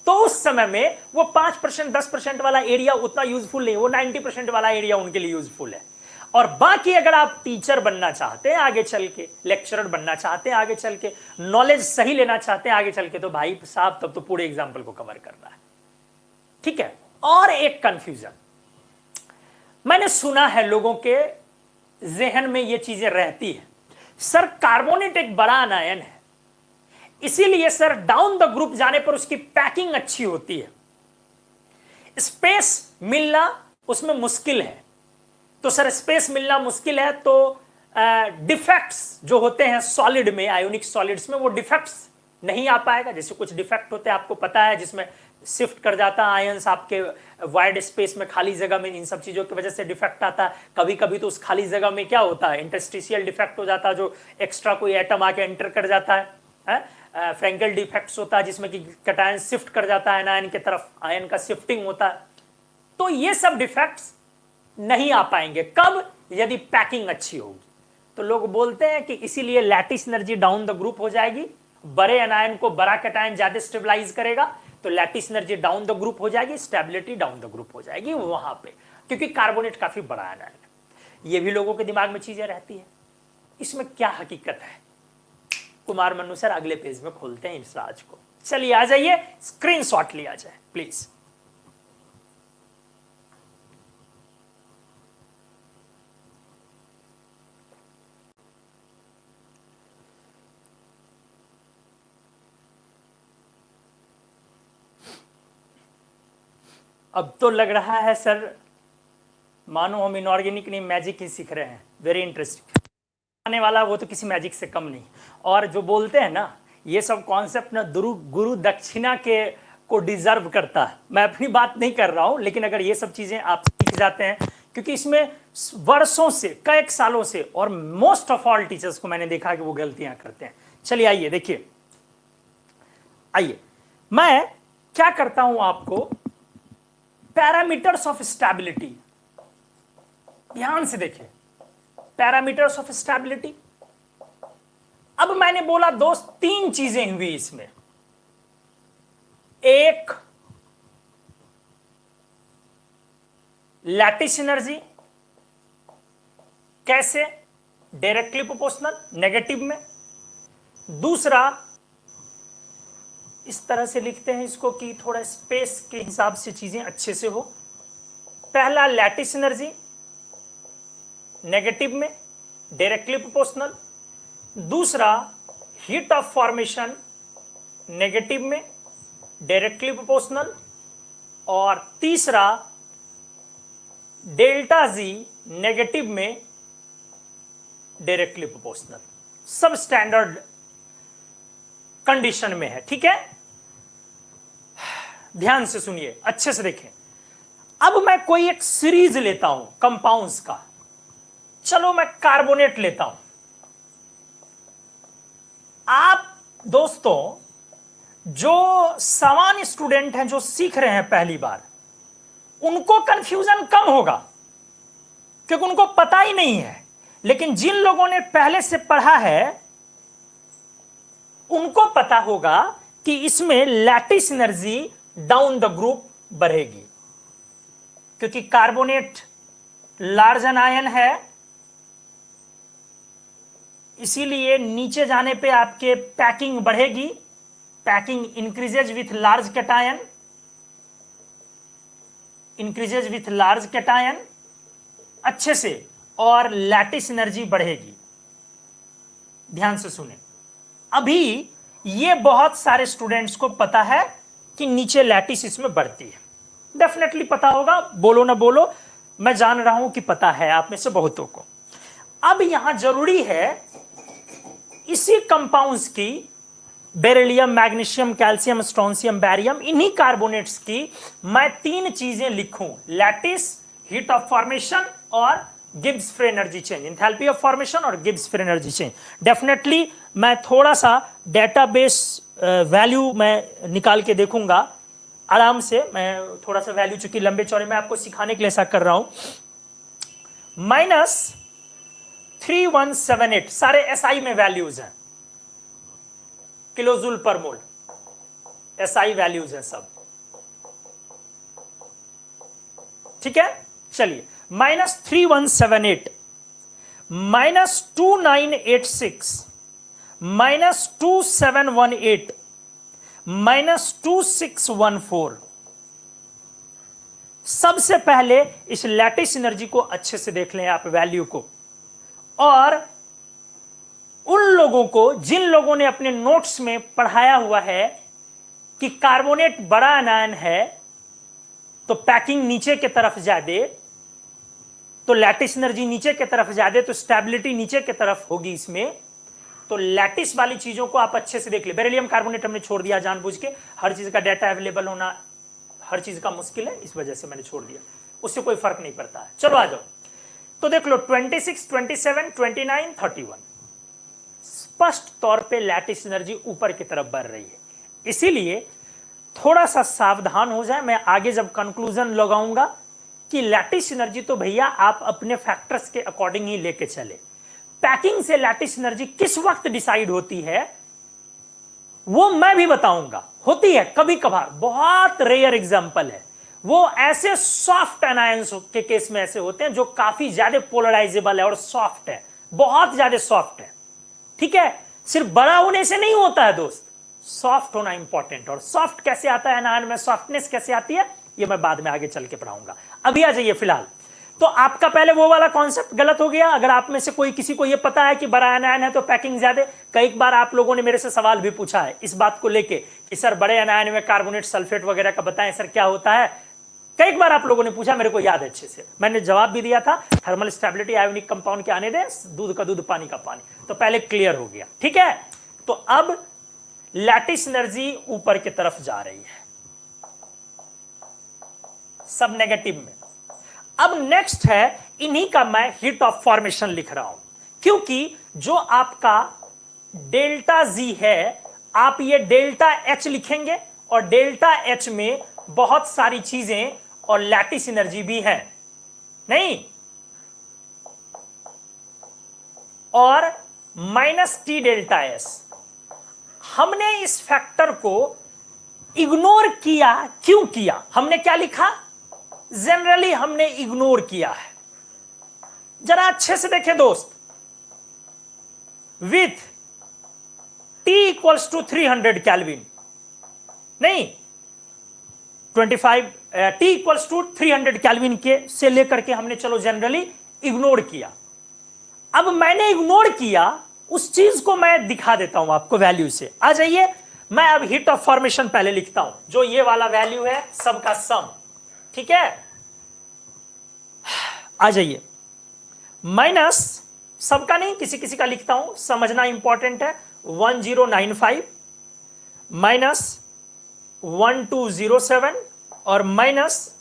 तो उस समय में वो 5%, 10% वाला एरिया उतना यूजफुल नहीं, वो 90% वाला एरिया उनके लिए यूजफुल है। और बाकी अगर आप टीचर बनना चाहते हैं आगे चल के, लेक्चरर बनना चाहते हैं आगे चल के, नॉलेज सही लेना चाहते हैं आगे चल के, तो भाई साहब तब तो पूरे एग्जाम्पल को कवर करना है। ठीक है? और एक कंफ्यूजन मैंने सुना है, लोगों के जहन में ये चीजें रहती है, सर कार्बोनेट एक बड़ा अनायन है, इसीलिए सर डाउन द ग्रुप जाने पर उसकी पैकिंग अच्छी होती है, स्पेस मिलना उसमें मुश्किल है। तो सर स्पेस मिलना मुश्किल है तो डिफेक्ट्स जो होते हैं सॉलिड में, आयोनिक सॉलिड्स में, वो डिफेक्ट्स नहीं आ पाएगा। जैसे कुछ डिफेक्ट होते हैं आपको पता है, जिसमें शिफ्ट कर जाता है आयंस आपके वाइड स्पेस में, खाली जगह में, इन सब चीजों की वजह से डिफेक्ट आता है। कभी कभी तो उस खाली जगह में क्या होता है, इंटरस्टिशियल डिफेक्ट हो जाता है, जो एक्स्ट्रा कोई एटम आके एंटर कर जाता है। फ्रैंकेल डिफेक्ट्स होता है जिसमें कि कैटायन शिफ्ट कर जाता है आयन की तरफ, आयन का शिफ्टिंग होता है। तो ये सब डिफेक्ट्स नहीं आ पाएंगे। कब? यदि पैकिंग अच्छी होगी। तो लोग बोलते हैं कि इसीलिए lattice energy down the group हो जाएगी, बड़े एनायन को बड़ा कैटायन ज्यादा स्टेबलाइज करेगा, तो lattice energy down the group हो जाएगी, स्टेबिलिटी डाउन द ग्रुप हो जाएगी वहां पे, क्योंकि कार्बोनेट काफी बड़ा एनायन है। ये भी लोगों के दिमाग में चीजें रहती है। इसमें क्या हकीकत है? कुमार मन्नू सर अगले पेज में खोलते हैं इस राज को। चलिए आ जाइए, स्क्रीनशॉट लिया जाए प्लीज। अब तो लग रहा है सर मानो हम इनऑर्गेनिक नहीं मैजिक ही सीख रहे हैं। Very interesting. आने वाला वो तो किसी मैजिक से कम नहीं। और जो बोलते हैं ना ये सब कॉन्सेप्ट ना गुरु दक्षिणा के को डिजर्व करता है। मैं अपनी बात नहीं कर रहा हूं, लेकिन अगर ये सब चीजें आप सीख जाते हैं, क्योंकि इसमें वर्षों से कई सालों से और मोस्ट ऑफ ऑल टीचर्स को मैंने देखा कि वो गलतियां करते हैं। चलिए आइए देखिए, आइए मैं क्या करता हूं आपको पैरामीटर्स ऑफ स्टेबिलिटी, ध्यान से देखिए पैरामीटर्स ऑफ स्टेबिलिटी। अब मैंने बोला दोस्त तीन चीजें हुई इसमें। एक लैटिस एनर्जी, कैसे? डायरेक्टली प्रोपोर्शनल नेगेटिव में। दूसरा इस तरह से लिखते हैं इसको कि थोड़ा स्पेस के हिसाब से चीजें अच्छे से हो। पहला लैटिस एनर्जी नेगेटिव में डायरेक्टली प्रोपोर्शनल, दूसरा हीट ऑफ फॉर्मेशन नेगेटिव में डायरेक्टली प्रोपोर्शनल, और तीसरा डेल्टा जी नेगेटिव में डायरेक्टली प्रोपोर्शनल। सब स्टैंडर्ड कंडीशन में है, ठीक है? ध्यान से सुनिए, अच्छे से देखें। अब मैं कोई एक सीरीज लेता हूं कंपाउंड्स का। चलो मैं कार्बोनेट लेता हूं। आप दोस्तों जो सामान्य स्टूडेंट हैं, जो सीख रहे हैं पहली बार, उनको कंफ्यूजन कम होगा क्योंकि उनको पता ही नहीं है। लेकिन जिन लोगों ने पहले से पढ़ा है उनको पता होगा कि इसमें lattice energy down the group बढ़ेगी, क्योंकि कार्बोनेट लार्ज आयन है, इसीलिए नीचे जाने पे आपके पैकिंग बढ़ेगी। Packing increases with large cation, increases with large cation अच्छे से, और लैटिस एनर्जी बढ़ेगी। ध्यान से सुने, अभी ये बहुत सारे स्टूडेंट्स को पता है कि नीचे लैटिस इसमें बढ़ती है। डेफिनेटली पता होगा, बोलो ना बोलो, मैं जान रहा हूं कि पता है आप में से बहुतों को। अब यहां जरूरी है इसी कंपाउंड्स की, beryllium, magnesium, calcium, strontium, barium, इन्हीं कार्बोनेट्स की मैं तीन चीजें लिखूं: लैटिस, हीट ऑफ फॉर्मेशन और Gibbs free energy change, enthalpy of formation और Gibbs free energy change. Definitely मैं थोड़ा सा डेटाबेस वैल्यू मैं निकाल के देखूंगा आराम से। मैं थोड़ा सा वैल्यू, चूंकि लंबे चौड़े में आपको सिखाने के लिए ऐसा कर रहा हूं। -3178 सारे एसआई में वैल्यूज हैं, किलोजूल पर मोल एसआई वैल्यूज हैं सब, ठीक है? चलिए -3178, -2986, -2718, -2614। सबसे पहले इस लैटिस एनर्जी को अच्छे से देख लें आप, वैल्यू को, और उन लोगों को जिन लोगों ने अपने नोट्स में पढ़ाया हुआ है कि कार्बोनेट बड़ा आयन है तो पैकिंग नीचे की तरफ ज्यादा, तो लैटिस एनर्जी नीचे की तरफ ज्यादा, तो स्टेबिलिटी नीचे की तरफ होगी इसमें। तो लैटिस वाली चीजों को आप अच्छे से देख ले। बेरिलियम कार्बोनेट हमने छोड़ दिया जानबूझ के, हर चीज का डाटा अवेलेबल होना हर चीज का मुश्किल है, इस वजह से मैंने छोड़ दिया, उससे कोई फर्क नहीं पड़ता है। चलो आ जाओ, तो देख लो 26, 27, 29, 31, स्पष्ट तौर पे लैटिस एनर्जी ऊपर की तरफ बढ़ रही है। इसीलिए थोड़ा सा सावधान हो जाए, मैं आगे जब कंक्लूजन लगाऊंगा कि लैटिस एनर्जी तो भैया आप अपने फैक्टर्स के अकॉर्डिंग ही लेके चले। पैकिंग से लैटिस एनर्जी किस वक्त डिसाइड होती है वो मैं भी बताऊंगा। होती है कभी कभार, बहुत रेयर एग्जांपल है, वो ऐसे सॉफ्ट एनायंस के केस में ऐसे होते हैं जो काफी ज्यादा पोलराइजेबल है और सॉफ्ट है, बहुत ज्यादा सॉफ्ट है, ठीक है? सिर्फ बड़ा होने से नहीं होता है दोस्त, सॉफ्ट होना इंपॉर्टेंट। और सॉफ्ट कैसे आता है एनायन में, सॉफ्टनेस कैसे आती है, ये मैं बाद में आगे चल के पढ़ाऊंगा। अभी आ जाइए फिलहाल। तो आपका पहले वो वाला कॉन्सेप्ट गलत हो गया। अगर आप में से कोई किसी को ये पता है कि बड़ा एनायन है तो पैकिंग ज्यादा, कई बार आप लोगों ने मेरे से सवाल भी पूछा है इस बात को लेके कि सर बड़े एनायन में कार्बोनेट, सल्फेट वगैरह का बताएं सर क्या होता है। कई बार आप लोगों ने पूछा, मेरे को याद है अच्छे से, मैंने जवाब भी दिया था, थर्मल स्टेबिलिटी आयोनिक कंपाउंड के आने दें, दूध का दूध पानी का पानी, तो पहले क्लियर हो गया। ठीक है, तो अब लैटिस एनर्जी ऊपर की तरफ जा रही है, सब नेगेटिव में। अब नेक्स्ट है, इन्हीं का मैं हीट ऑफ फॉर्मेशन लिख रहा हूं, क्योंकि जो आपका डेल्टा जी है, आप ये डेल्टा एच लिखेंगे और डेल्टा एच में बहुत सारी चीजें और लैटिस एनर्जी भी है, नहीं, और माइनस टी डेल्टा एस। हमने इस फैक्टर को इग्नोर किया, क्यों किया? हमने क्या लिखा? जनरली हमने इग्नोर किया है। जरा अच्छे से देखें दोस्त, with T equals to 300 kelvin, नहीं 25 T इक्वल्स टू 300 कैल्विन के से लेकर के हमने चलो जनरली इग्नोर किया। अब मैंने इग्नोर किया उस चीज को मैं दिखा देता हूं आपको वैल्यू से। आ जाइए, मैं अब हीट ऑफ फॉर्मेशन पहले लिखता हूं, जो ये वाला वैल्यू है सबका सम। ठीक है, आ जाइए, माइनस सबका नहीं, किसी किसी का लिखता हूं, समझना इंपॉर्टेंट है। 1095 माइनस 1207 और माइनस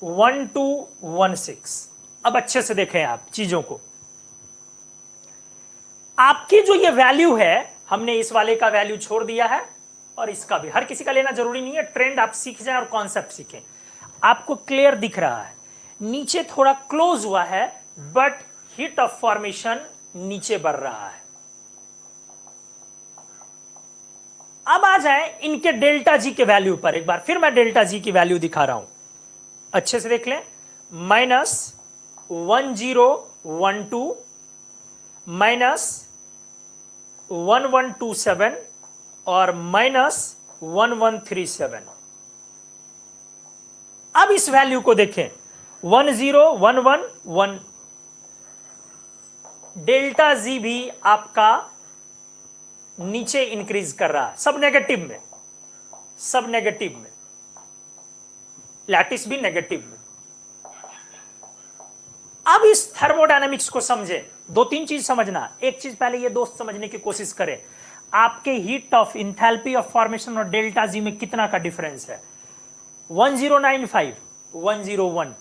1216। अब अच्छे से देखें आप चीजों को, आपकी जो ये वैल्यू है, हमने इस वाले का वैल्यू छोड़ दिया है और इसका भी, हर किसी का लेना जरूरी नहीं है, ट्रेंड आप सीख जाएं और कॉन्सेप्ट सीखें। आपको क्लियर दिख रहा है, नीचे थोड़ा क्लोज हुआ है, बट हीट ऑफ फॉर्मेशन नीचे बढ़ रहा है। अब आ जाए इनके डेल्टा जी के वैल्यू पर, एक बार फिर मैं डेल्टा जी की वैल्यू दिखा रहा हूं, अच्छे से देख लें। माइनस 1012 माइनस 1127 और माइनस 1137। अब इस वैल्यू को देखें, 10111, डेल्टा जी भी आपका नीचे इंक्रीज कर रहा है, सब नेगेटिव में, सब नेगेटिव में, लैटिस भी नेगेटिव में। अब इस थर्मोडायनामिक्स को समझे, दो तीन चीज समझना। एक चीज पहले ये दोस्त समझने की कोशिश करें, आपके heat of enthalpy of formation और डेल्टा जी में कितना का डिफरेंस है? 1095 1012,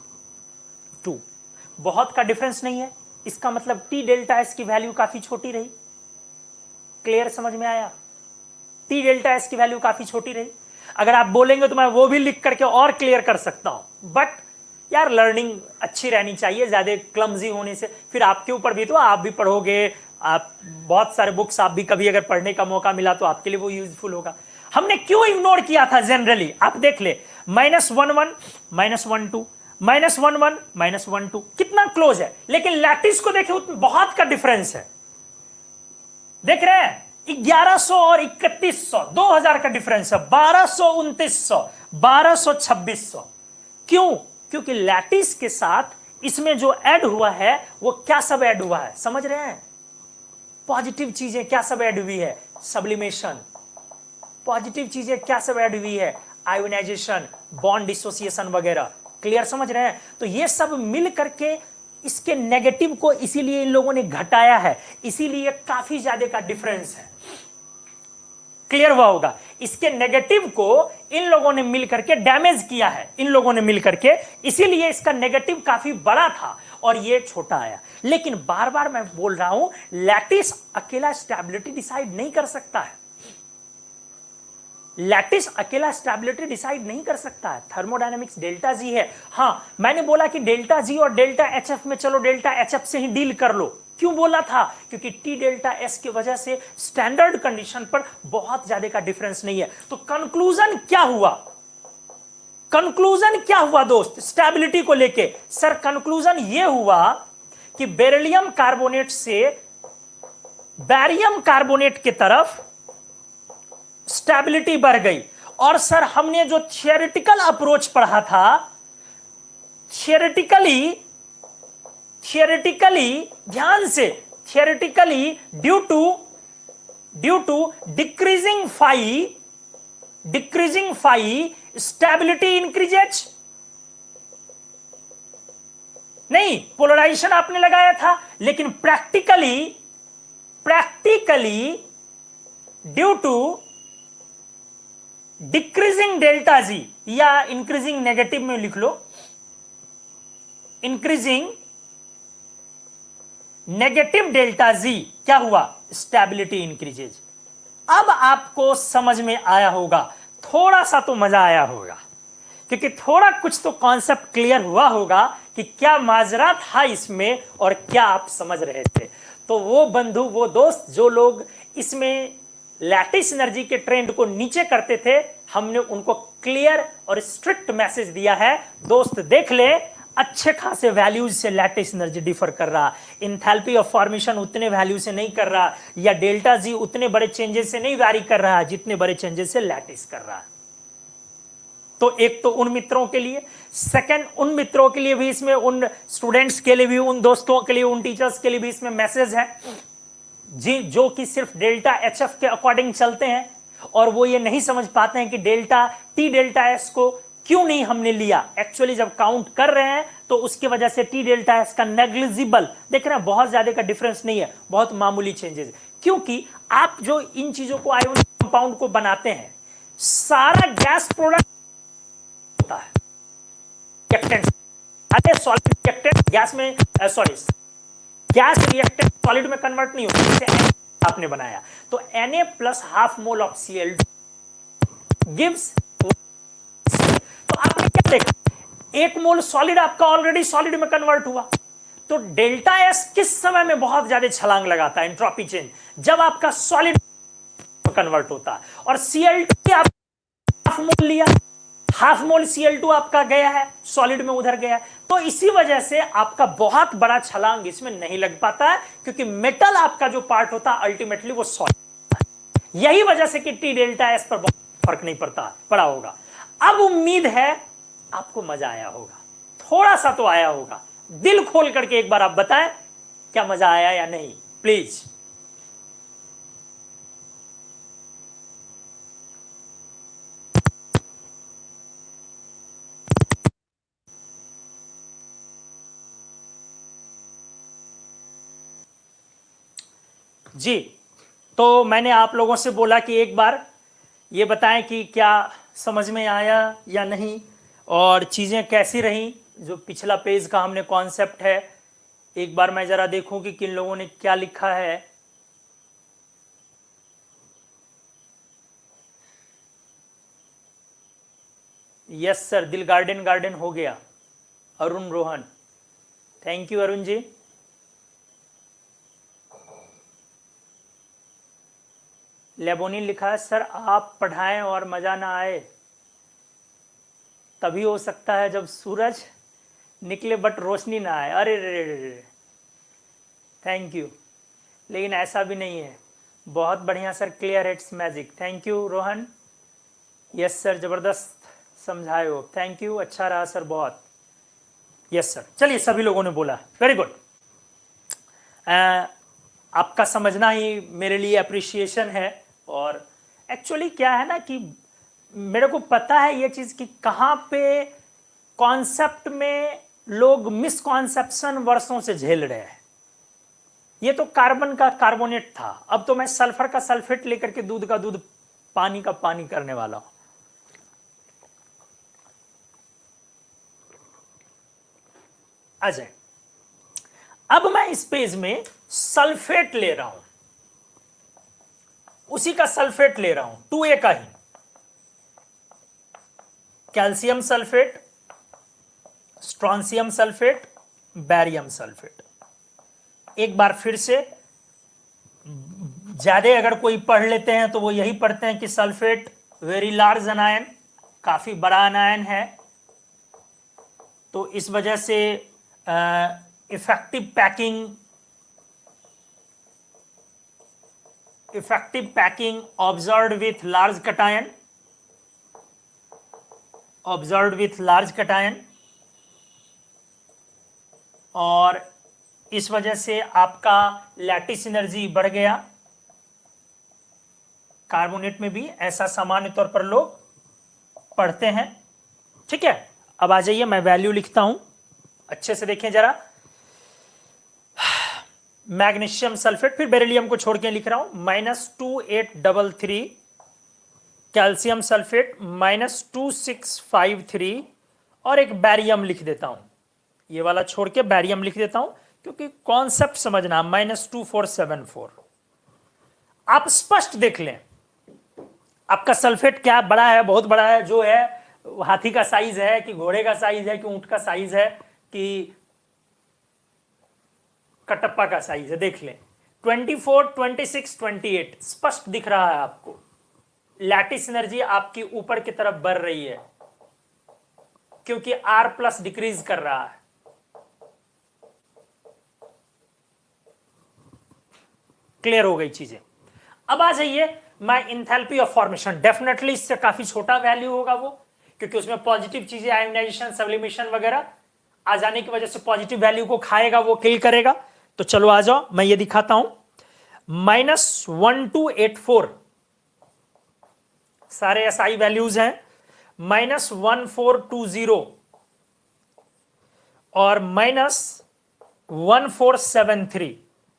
बहुत का डिफरेंस नहीं है। इसका मतलब टी डेल्टा एस की वैल्यू काफी छोटी रही। क्लियर, समझ में आया? टी डेल्टा एस की वैल्यू काफी छोटी रही। अगर आप बोलेंगे तो मैं वो भी लिख करके और क्लियर कर सकता हूं, बट यार लर्निंग अच्छी रहनी चाहिए, ज्यादा क्लमजी होने से फिर आपके ऊपर भी, तो आप भी पढ़ोगे, आप बहुत सारे बुक्स आप भी कभी अगर पढ़ने का मौका मिला तो आपके लिए वो यूजफुल होगा। हमने क्यों इग्नोर किया था जनरली, आप देख ले, -11 -12 -11 -12, कितना क्लोज है, लेकिन लैटिस को देखिए बहुत का डिफरेंस है। देख रहे हैं, 1100 और 3100, 2000 का डिफरेंस है, 1200 2900 1200 2600। क्यों? क्योंकि लैटिस के साथ इसमें जो ऐड हुआ है वो क्या सब ऐड हुआ है, समझ रहे हैं? पॉजिटिव चीजें क्या सब ऐड हुई है? सब्लिमेशन। पॉजिटिव चीजें क्या सब ऐड हुई है? आयोनाइजेशन, बॉन्ड डिसोसिएशन वगैरह। क्लियर, समझ रहे हैं? तो ये सब मिल करके इसके नेगेटिव को इसीलिए इन लोगों ने घटाया है, इसीलिए काफी ज्यादा का डिफरेंस है। क्लियर हुआ होगा? इसके नेगेटिव को इन लोगों ने मिलकर के डैमेज किया है, इन लोगों ने मिलकर के, इसीलिए इसका नेगेटिव काफी बड़ा था और ये छोटा आया। लेकिन बार बार मैं बोल रहा हूं, लैटिस अकेला स्टेबिलिटी डिसाइड नहीं कर सकता है। लैटिस अकेला स्टेबिलिटी डिसाइड नहीं कर सकता है। थर्मोडायनामिक्स डेल्टा जी है। हां, मैंने बोला कि डेल्टा जी और डेल्टा एचएफ में चलो डेल्टा एचएफ से ही डील कर लो। क्यों बोला था? क्योंकि टी डेल्टा एस की वजह से स्टैंडर्ड कंडीशन पर बहुत ज्यादा का डिफरेंस नहीं है। तो कंक्लूजन क्या हुआ? कंक्लूजन क्या हुआ दोस्त स्टेबिलिटी को लेके? सर कंक्लूजन यह हुआ कि बेरिलियम कार्बोनेट से बैरियम कार्बोनेट की तरफ स्टेबिलिटी बढ़ गई। और सर हमने जो थियोरेटिकल अप्रोच पढ़ा था, थियोरेटिकली ध्यान से, theoretically due to decreasing phi stability increases, नहीं, पोलराइजेशन आपने लगाया था, लेकिन practically due to decreasing delta G, या इंक्रीजिंग नेगेटिव में लिख लो, इंक्रीजिंग नेगेटिव डेल्टा जी, क्या हुआ? Stability increases. अब आपको समझ में आया होगा, थोड़ा सा तो मजा आया होगा, क्योंकि थोड़ा कुछ तो कॉन्सेप्ट क्लियर हुआ होगा कि क्या माजरा था इसमें और क्या आप समझ रहे थे। तो वो बंधु, वो दोस्त, जो लोग इसमें लैटिस एनर्जी के ट्रेंड को नीचे करते थे, हमने उनको क्लियर और स्ट्रिक्ट मैसेज दिया है, दोस्त देख ले, अच्छे खासे वैल्यूज से लैटिस एनर्जी डिफर कर रहा, इंथैल्पी ऑफ फॉर्मेशन उतने वैल्यू से नहीं कर रहा, या डेल्टा जी उतने बड़े चेंजेस से नहीं वैरी कर रहा जितने बड़े चेंजेस से लैटिस कर रहा। तो एक तो उन मित्रों के लिए, सेकंड उन मित्रों के लिए भी इसमें, उन स्टूडेंट्स के लिए भी, उन दोस्तों के लिए, उन टीचर्स के लिए भी इसमें मैसेज है जी, जो कि सिर्फ डेल्टा एच एफ के अकॉर्डिंग चलते हैं, और वो ये नहीं समझ पाते हैं कि डेल्टा टी डेल्टा एस को क्यों नहीं हमने लिया। एक्चुअली जब काउंट कर रहे हैं तो उसकी वजह से टी डेल्टा एस का नेग्लिजिबल, देख रहे हैं, बहुत ज्यादा का डिफरेंस नहीं है, बहुत मामूली चेंजेस, क्योंकि आप जो इन चीजों को आयोनिक कंपाउंड को बनाते हैं, सारा गैस प्रोडक्ट होता है, सॉलिड रिएक्टेंट गैस में, सॉरी, गैस रिएक्टेंट सॉलिड में कन्वर्ट नहीं होता, जैसे आपने बनाया तो Na plus half mole of Cl2 gives. तो आपने क्या देखा, एक मोल सॉलिड आपका ऑलरेडी सॉलिड में कन्वर्ट हुआ। तो डेल्टा एस किस समय में बहुत ज्यादा छलांग लगाता है, एंट्रोपी चेंज, जब आपका सॉलिड कन्वर्ट होता है, और Cl2 आप हाफ मोल लिया, हाफ मोल Cl2 आपका गया है सॉलिड में, उधर गया है, तो इसी वजह से आपका बहुत बड़ा छलांग इसमें नहीं लग पाता है, क्योंकि मेटल आपका जो पार्ट होता है अल्टीमेटली वो सॉलिड। यही वजह से कि टी डेल्टा एस पर बहुत फर्क नहीं पड़ा होगा। अब उम्मीद है आपको मजा आया होगा, थोड़ा सा तो आया होगा। दिल खोल करके एक बार आप बताएं, क्या मजा आया या नहीं, प्लीज। जी, तो मैंने आप लोगों से बोला कि एक बार ये बताएं कि क्या समझ में आया या नहीं, और चीज़ें कैसी रहीं। जो पिछला पेज का हमने कॉन्सेप्ट है, एक बार मैं ज़रा देखूं कि किन लोगों ने क्या लिखा है। यस सर, दिल गार्डन गार्डन हो गया। Arun Rohan, thank you Arun ji. लेबोनी लिखा है, सर आप पढ़ाएं और मज़ा ना आए तभी हो सकता है जब सूरज निकले बट रोशनी ना आए। अरे रे रे, थैंक यू, लेकिन ऐसा भी नहीं है। बहुत बढ़िया sir, clear it's magic, thank you Rohan. Yes sir, ज़बरदस्त समझाए हो, थैंक यू, अच्छा रहा सर बहुत। यस सर, चलिए, सभी लोगों ने बोला, वेरी गुड। आपका समझना ही मेरे लिए अप्रिसिएशन है। और एक्चुअली क्या है ना कि मेरे को पता है ये चीज़ कि कहाँ पे कॉन्सेप्ट में लोग मिसकॉन्सेप्शन वर्षों से झेल रहे हैं। ये तो कार्बन का कार्बोनेट था, अब तो मैं सल्फर का सल्फेट लेकर के दूध का दूध, पानी का पानी करने वाला हूं। अजय, अब मैं इस पेज में सल्फेट ले रहा हूं, उसी का सल्फेट ले रहा हूं, 2A का ही, calcium sulphate, strontium sulphate, barium sulphate. एक बार फिर से, ज्यादा अगर कोई पढ़ लेते हैं तो वो यही पढ़ते हैं कि सल्फेट वेरी लार्ज अनायन, काफी बड़ा अनायन है, तो इस वजह से effective packing observed with large cation, और इस वजह से आपका लैटिस एनर्जी बढ़ गया। कार्बोनेट में भी ऐसा सामान्य तौर पर लोग पढ़ते हैं। ठीक है, अब आ जाइए, मैं वैल्यू लिखता हूं। अच्छे से देखें जरा, मैग्नीशियम सल्फेट, फिर बेरिलियम को छोड़ के लिख रहा हूं, -2833, कैल्शियम सल्फेट -2653, और एक बैरियम लिख देता हूं, ये वाला छोड़ के बैरियम लिख देता हूं, क्योंकि कॉन्सेप्ट समझना, -2474। आप स्पष्ट देख लें, आपका सल्फेट क्या बड़ा है, बहुत बड़ा है, जो है हाथी का साइज है कि घोड़े का साइज है कि ऊंट का साइज है कि कटप्पा का साइज है, देख लें। 24, 26, 28 स्पष्ट दिख रहा है आपको। लैटिस एनर्जी आपकी ऊपर की तरफ बढ़ रही है, क्योंकि R+ डिक्रीज कर रहा है। क्लियर हो गई चीजें। अब आ जाइए, my enthalpy of formation, definitely इससे काफी छोटा वैल्यू होगा वो, क्योंकि उसमें पॉजिटिव चीजें, आयोनाइजेशन, सब्लिमेशन वगैरह आ जाने की वजह से पॉजिटिव वैल्यू को खाएगा, वो किल करेगा। तो चलो आ जाओ, मैं ये दिखाता हूं। -1284 सारे SI वैल्यूज हैं, -1420 और -1473।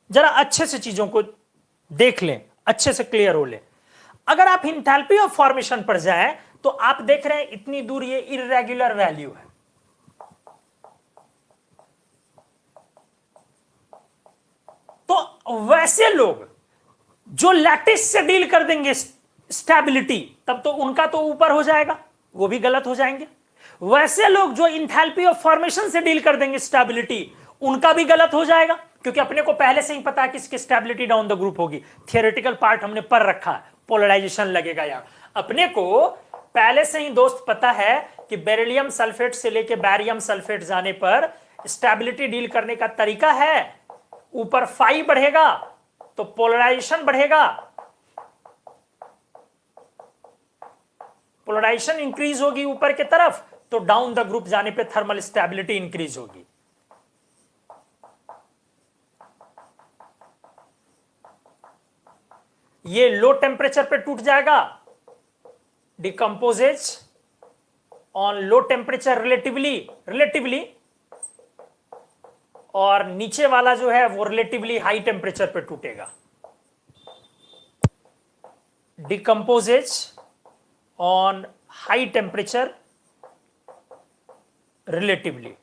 जरा अच्छे से चीजों को देख लें, अच्छे से क्लियर हो ले। अगर आप इंथैल्पी ऑफ फॉर्मेशन पर जाएं तो आप देख रहे हैं इतनी दूर ये इर्रेगुलर वैल्यू है। तो वैसे लोग जो लैटिस से डील कर देंगे स्टेबिलिटी, तब तो उनका तो ऊपर हो जाएगा, वो भी गलत हो जाएंगे। वैसे लोग जो इंथैल्पी ऑफ फॉर्मेशन से डील कर देंगे स्टेबिलिटी, उनका भी गलत हो जाएगा, क्योंकि अपने को पहले से ही पता है कि इसकी स्टेबिलिटी डाउन द ग्रुप होगी। थियोरेटिकल पार्ट हमने पढ़ रखा है, पोलराइजेशन लगेगा यहां। अपने को पहले से ही दोस्त पता है कि बेरिलियम सल्फेट से लेके बैरियम सल्फेट जाने पर स्टेबिलिटी डील करने का तरीका है, ऊपर फाई बढ़ेगा तो पोलराइजेशन बढ़ेगा, पोलराइजेशन इंक्रीज होगी ऊपर की तरफ, तो डाउन द ग्रुप जाने पे थर्मल स्टेबिलिटी इंक्रीज होगी। ये लो टेम्परेचर पे टूट जाएगा, decomposes on low temperature relatively, और नीचे वाला जो है वो रिलेटिवली हाई टेम्परेचर पे टूटेगा। Decomposes on high temperature relatively.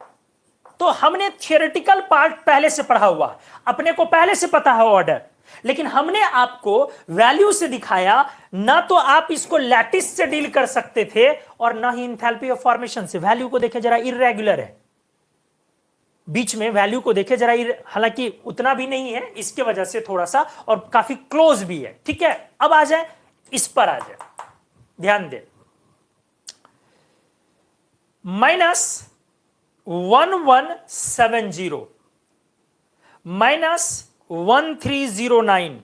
तो हमने थियोरेटिकल पार्ट पहले से पढ़ा हुआ, अपने को पहले से पता है ऑर्डर, लेकिन हमने आपको वैल्यू से दिखाया। ना तो आप इसको लैटिस से डील कर सकते थे और ना ही इंथैल्पी ऑफ फॉर्मेशन से। वैल्यू को देखे जरा, इर्रेगुलर है, बीच में वैल्यू को देखे जरा, हालांकि उतना भी नहीं है, इसके वजह से थोड़ा सा, और काफी क्लोज भी है। ठीक है, अब आ जाए इस पर, आ जाए, ध्यान दे। -1170 -1309,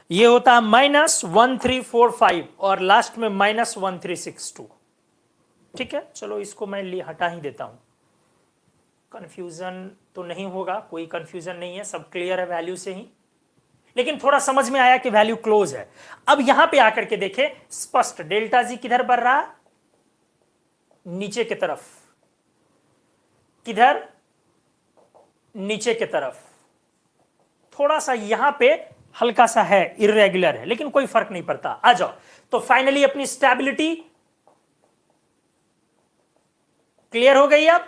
ये होता है -1345, और लास्ट में -1362। ठीक है, चलो इसको मैं हटा ही देता हूं, कंफ्यूजन तो नहीं होगा, कोई कंफ्यूजन नहीं है, सब क्लियर है वैल्यू से ही। लेकिन थोड़ा समझ में आया कि वैल्यू क्लोज है। अब यहां पे आकर के देखें, स्पष्ट डेल्टा जी किधर बढ़ रहा है, नीचे की तरफ। किधर, नीचे की तरफ। थोड़ा सा यहां पे हल्का सा है, इर्रेगुलर है, लेकिन कोई फर्क नहीं पड़ता। आ जाओ, तो फाइनली अपनी स्टेबिलिटी क्लियर हो गई, अब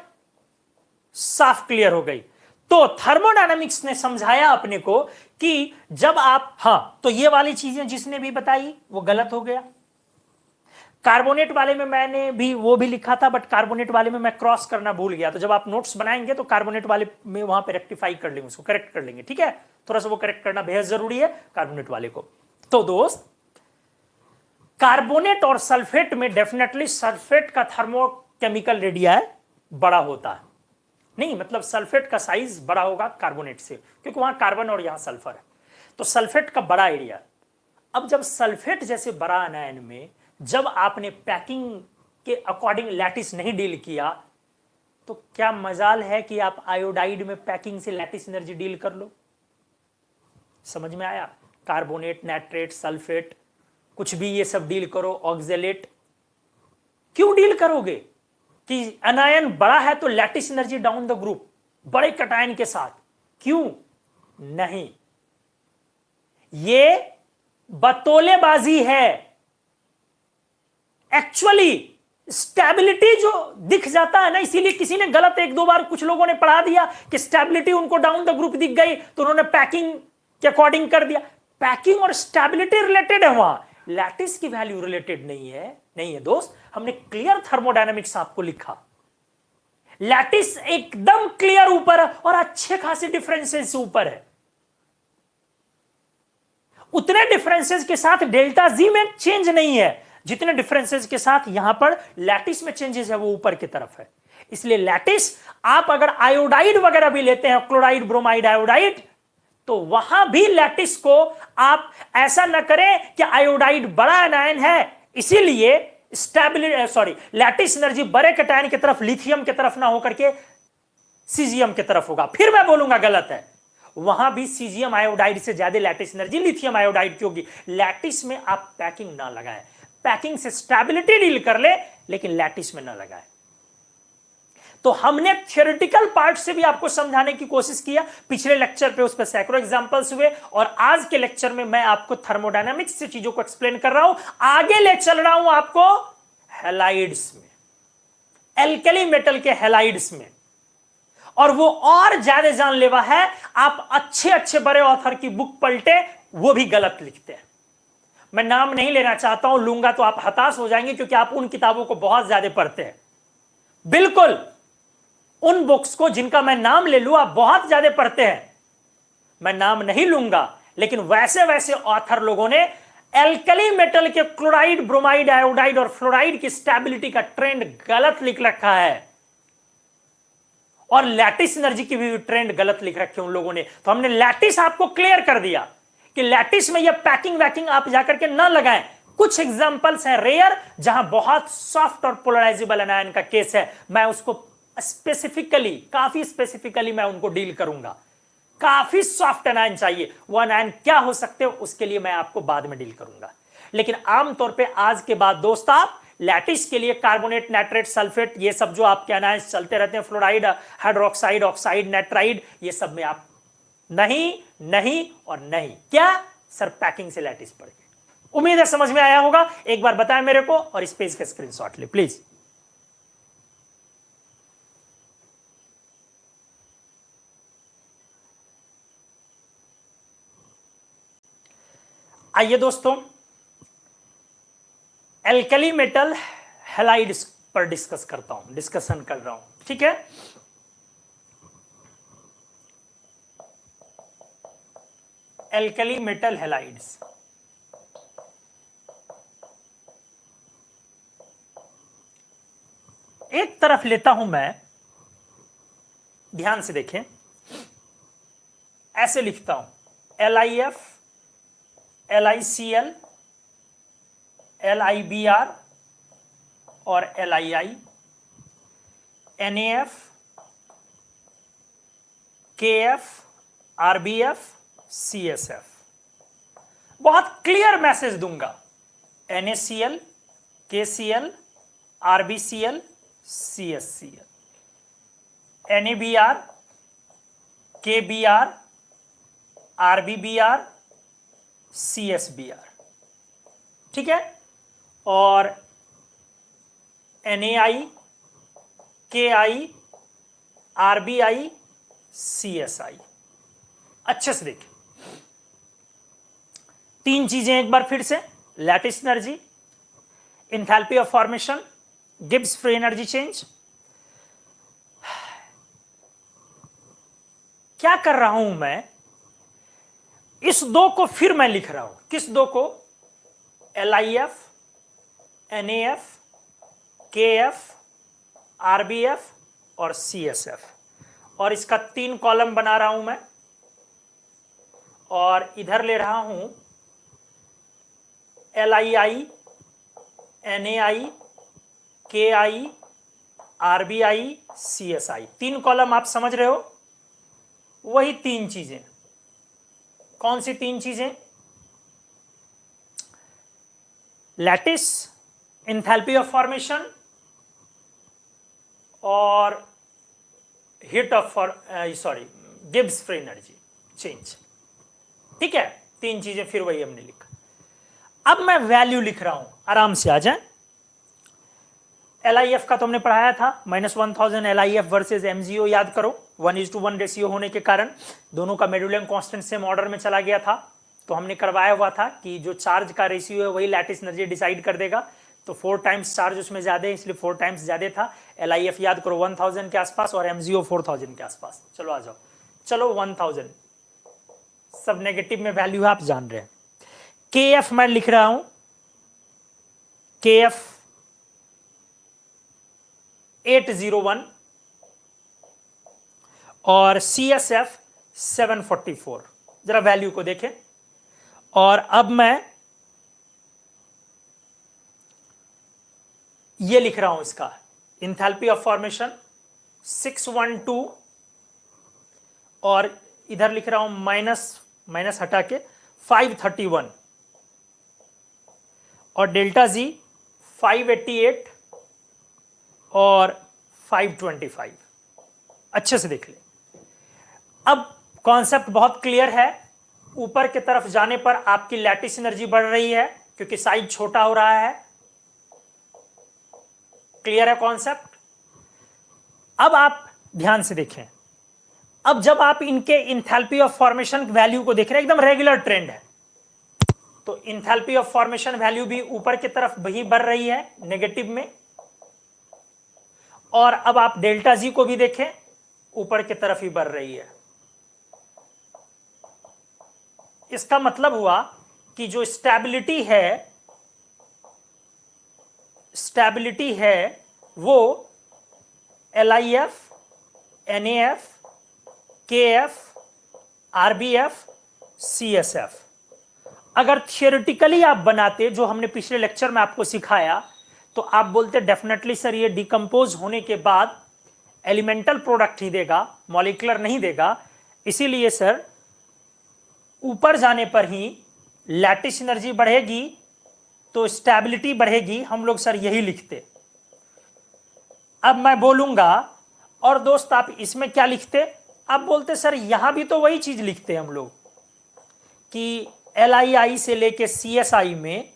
साफ क्लियर हो गई। तो थर्मोडायनामिक्स ने समझाया अपने को कि जब आप, हां, तो ये वाली चीजें जिसने भी बताई वो गलत हो गया। कार्बोनेट वाले में मैंने भी वो भी लिखा था, बट कार्बोनेट वाले में मैं क्रॉस करना भूल गया। तो जब आप नोट्स बनाएंगे तो कार्बोनेट वाले में वहां पे रेक्टिफाई कर लेंगे, उसको करेक्ट कर लेंगे। ठीक है, थोड़ा सा वो करेक्ट करना बेहद जरूरी है कार्बोनेट वाले को। तो दोस्त, कार्बोनेट और सल्फेट में डेफिनेटली सल्फेट का थर्मोकेमिकल रेडिया बड़ा होता है। नहीं, मतलब सल्फेट का साइज बड़ा होगा कार्बोनेट से, क्योंकि वहां कार्बन और यहां सल्फर है, तो सल्फेट का बड़ा एरिया। अब जब सल्फेट जैसे बड़ा अनायन में जब आपने पैकिंग के अकॉर्डिंग लैटिस नहीं डील किया, तो क्या मजाल है कि आप आयोडाइड में पैकिंग से लैटिस एनर्जी डील कर लो। समझ में आया? कार्बोनेट, नाइट्रेट, सल्फेट, कुछ भी ये सब डील करो, ऑक्जेलेट, क्यों डील करोगे? कि एनायन बड़ा है तो lattice energy down the group बड़े कटायन के साथ, क्यों नहीं, ये बतौलेबाजी है। एक्चुअली स्टेबिलिटी जो दिख जाता है ना, इसीलिए किसी ने गलत एक दो बार कुछ लोगों ने पढ़ा दिया कि स्टेबिलिटी उनको डाउन द ग्रुप दिख गई तो उन्होंने पैकिंग के अकॉर्डिंग कर दिया। पैकिंग और स्टेबिलिटी रिलेटेड है, वहां लैटिस की वैल्यू रिलेटेड नहीं है दोस्त। हमने क्लियर थर्मोडायनेमिक्स आपको लिखा, लैटिस एकदम क्लियर ऊपर है और अच्छे खासे डिफरेंसेस से ऊपर है। उतने डिफरेंसेस के साथ डेल्टा जी में चेंज नहीं है जितने डिफरेंसेस के साथ यहां पर लैटिस में चेंजेस है, वो ऊपर की तरफ है। इसलिए लैटिस आप अगर आयोडाइड वगैरह भी लेते हैं, क्लोराइड, ब्रोमाइड, आयोडाइड, तो वहां भी लैटिस को आप ऐसा ना करें कि आयोडाइड बड़ा एनायन है इसीलिए लैटिस एनर्जी बड़े कैटायन की तरफ, लिथियम की तरफ ना होकर के सीजियम की तरफ होगा। फिर मैं बोलूंगा गलत है, वहां भी सीजियम आयोडाइड से ज्यादा लैटिस एनर्जी लिथियम आयोडाइड की होगी। लैटिस में आप पैकिंग ना लगाएं, पैकिंग से स्टेबिलिटी डील कर ले, लेकिन लैटिस में ना लगाएं। तो हमने थियोरेटिकल पार्ट से भी आपको समझाने की कोशिश किया, पिछले लेक्चर पे उस पर सैकड़ों एग्जांपल्स हुए, और आज के लेक्चर में मैं आपको थर्मोडायनामिक्स से चीजों को एक्सप्लेन कर रहा हूं। आगे ले चल रहा हूं आपको हैलाइड्स में, एल्कली मेटल के हैलाइड्स में, और वो और ज्यादा जानलेवा है। आप अच्छे अच्छे बड़े ऑथर की बुक पलटे, वो भी गलत लिखते हैं। मैं नाम नहीं लेना चाहता हूं, लूंगा तो आप हताश हो जाएंगे, क्योंकि आप उन किताबों को बहुत ज्यादा पढ़ते हैं। बिल्कुल उन बुक्स को जिनका मैं नाम ले लूं आप बहुत ज्यादा पढ़ते हैं, मैं नाम नहीं लूंगा, लेकिन वैसे वैसे ऑथर लोगों ने एल्कली मेटल के क्लोराइड, ब्रोमाइड, आयोडाइड और फ्लोराइड की स्टेबिलिटी का ट्रेंड गलत लिख रखा है, और लैटिस एनर्जी की भी ट्रेंड गलत लिख रखे उन लोगों ने। तो हमने लैटिस आपको क्लियर कर दिया कि लैटिस में ये पैकिंग वैकिंग आप जाकर के ना लगाएं। कुछ एग्जांपल्स हैं रेयर जहां बहुत सॉफ्ट और पोलराइजेबल एनायन का केस है, मैं उसको स्पेसिफिकली, काफी स्पेसिफिकली मैं उनको डील करूंगा। काफी सॉफ्ट एनायन चाहिए, वो एनायन क्या हो सकते हो उसके लिए मैं आपको बाद में डील करूंगा। लेकिन आमतौर पे आज के बाद दोस्त आप लैटिस के लिए कार्बोनेट, नाइट्रेट, सल्फेट, ये सब जो आपके एनायंस चलते रहते हैं, फ्लोराइड, हाइड्रोक्साइड, ऑक्साइड, नाइट्राइड, ये सब में आप नहीं नहीं और नहीं। क्या सर, पैकिंग से लैटिस पढ़ के। उम्मीद है समझ में आया होगा। एक बार बताएं मेरे को, और इस पेज का स्क्रीनशॉट ले प्लीज। आइए दोस्तों, एल्कली मेटल हैलाइड्स पर डिस्कशन कर रहा हूं, ठीक है। एल्कली मेटल हैलाइड्स, एक तरफ लेता हूं मैं, ध्यान से देखें, ऐसे लिखता हूं LiF, LiCl, LiBr और LiI, NaF, KF, RBF, CSF। बहुत क्लियर मैसेज दूंगा, NaCl, KCl, RBCl, CSCl, NaBr, KBr, RBBr, CSBr, ठीक है। और NaI, KI, RBI, CSI। अच्छे से देखें, तीन चीजें एक बार फिर से, lattice energy, enthalpy of formation, Gibbs free energy change. क्या कर रहा हूं मैं, इस दो को फिर मैं लिख रहा हूं। किस दो को? LiF, NaF, KF, RBF और CSF, और इसका 3 कॉलम बना रहा हूं मैं, और इधर ले रहा हूं LiI, NaI, KI, RBI, CSI। 3 column आप समझ रहे हो, वही 3 चीजें। कौन सी 3 चीजें? लैटिस, इंथैल्पी ऑफ फॉर्मेशन और heat of Gibbs free energy change. ठीक है, तीन चीजें फिर वही हमने लिखा। अब मैं वैल्यू लिख रहा हूं, आराम से आ जाए। LIF का तो हमने पढ़ाया था, -1000 LIF वर्सेस MgO, याद करो 1:1 रेशियो होने के कारण दोनों का मेडुलम कांस्टेंट सेम ऑर्डर में चला गया था। तो हमने करवाया हुआ था कि जो चार्ज का रेशियो है वही लैटिस एनर्जी डिसाइड कर देगा। तो 4 टाइम्स चार्ज उसमें ज्यादा है, इसलिए 4 टाइम्स ज्यादा था। LIF याद करो 1000 के आसपास और MgO 4000 के आसपास। चलो आ जाओ, चलो 1000 सब नेगेटिव में वैल्यू आप जान रहे हैं। KF मैं लिख रहा हूं, KF 801 और CSF 744। जरा वैल्यू को देखें। और अब मैं ये लिख रहा हूं, इसका इंथैल्पी ऑफ फॉर्मेशन 612 और इधर लिख रहा हूं माइनस हटा के 531 और डेल्टा जी 588 और 525। अच्छे से देख ले। अब कॉन्सेप्ट बहुत क्लियर है। ऊपर की तरफ जाने पर आपकी लैटिस एनर्जी बढ़ रही है क्योंकि साइज छोटा हो रहा है। क्लियर है कॉन्सेप्ट? अब आप ध्यान से देखें। अब जब आप इनके इंथैल्पी ऑफ फॉर्मेशन वैल्यू को देख रहे हैं, एकदम रेगुलर ट्रेंड है, तो इंथैल्पी ऑफ फॉर्मेशन वैल्यू भी ऊपर की तरफ ही बढ़ रही है नेगेटिव में। और अब आप डेल्टा जी को भी देखें, ऊपर की तरफ ही बढ़ रही है। इसका मतलब हुआ कि जो स्टेबिलिटी है वो LIF, NAF, KF, RBF, CSF। अगर थियोरेटिकली आप बनाते, जो हमने पिछले लेक्चर में आपको सिखाया, तो आप बोलते डेफिनेटली सर ये डिकम्पोज होने के बाद एलिमेंटल प्रोडक्ट ही देगा, मॉलिक्यूलर नहीं देगा। इसीलिए सर ऊपर जाने पर ही लैटिस एनर्जी बढ़ेगी तो स्टेबिलिटी बढ़ेगी। हम लोग सर यही लिखते। अब मैं बोलूंगा और दोस्त आप इसमें क्या लिखते? आप बोलते सर यहां भी तो वही चीज लिखते हम लोग कि LII से लेके CSI में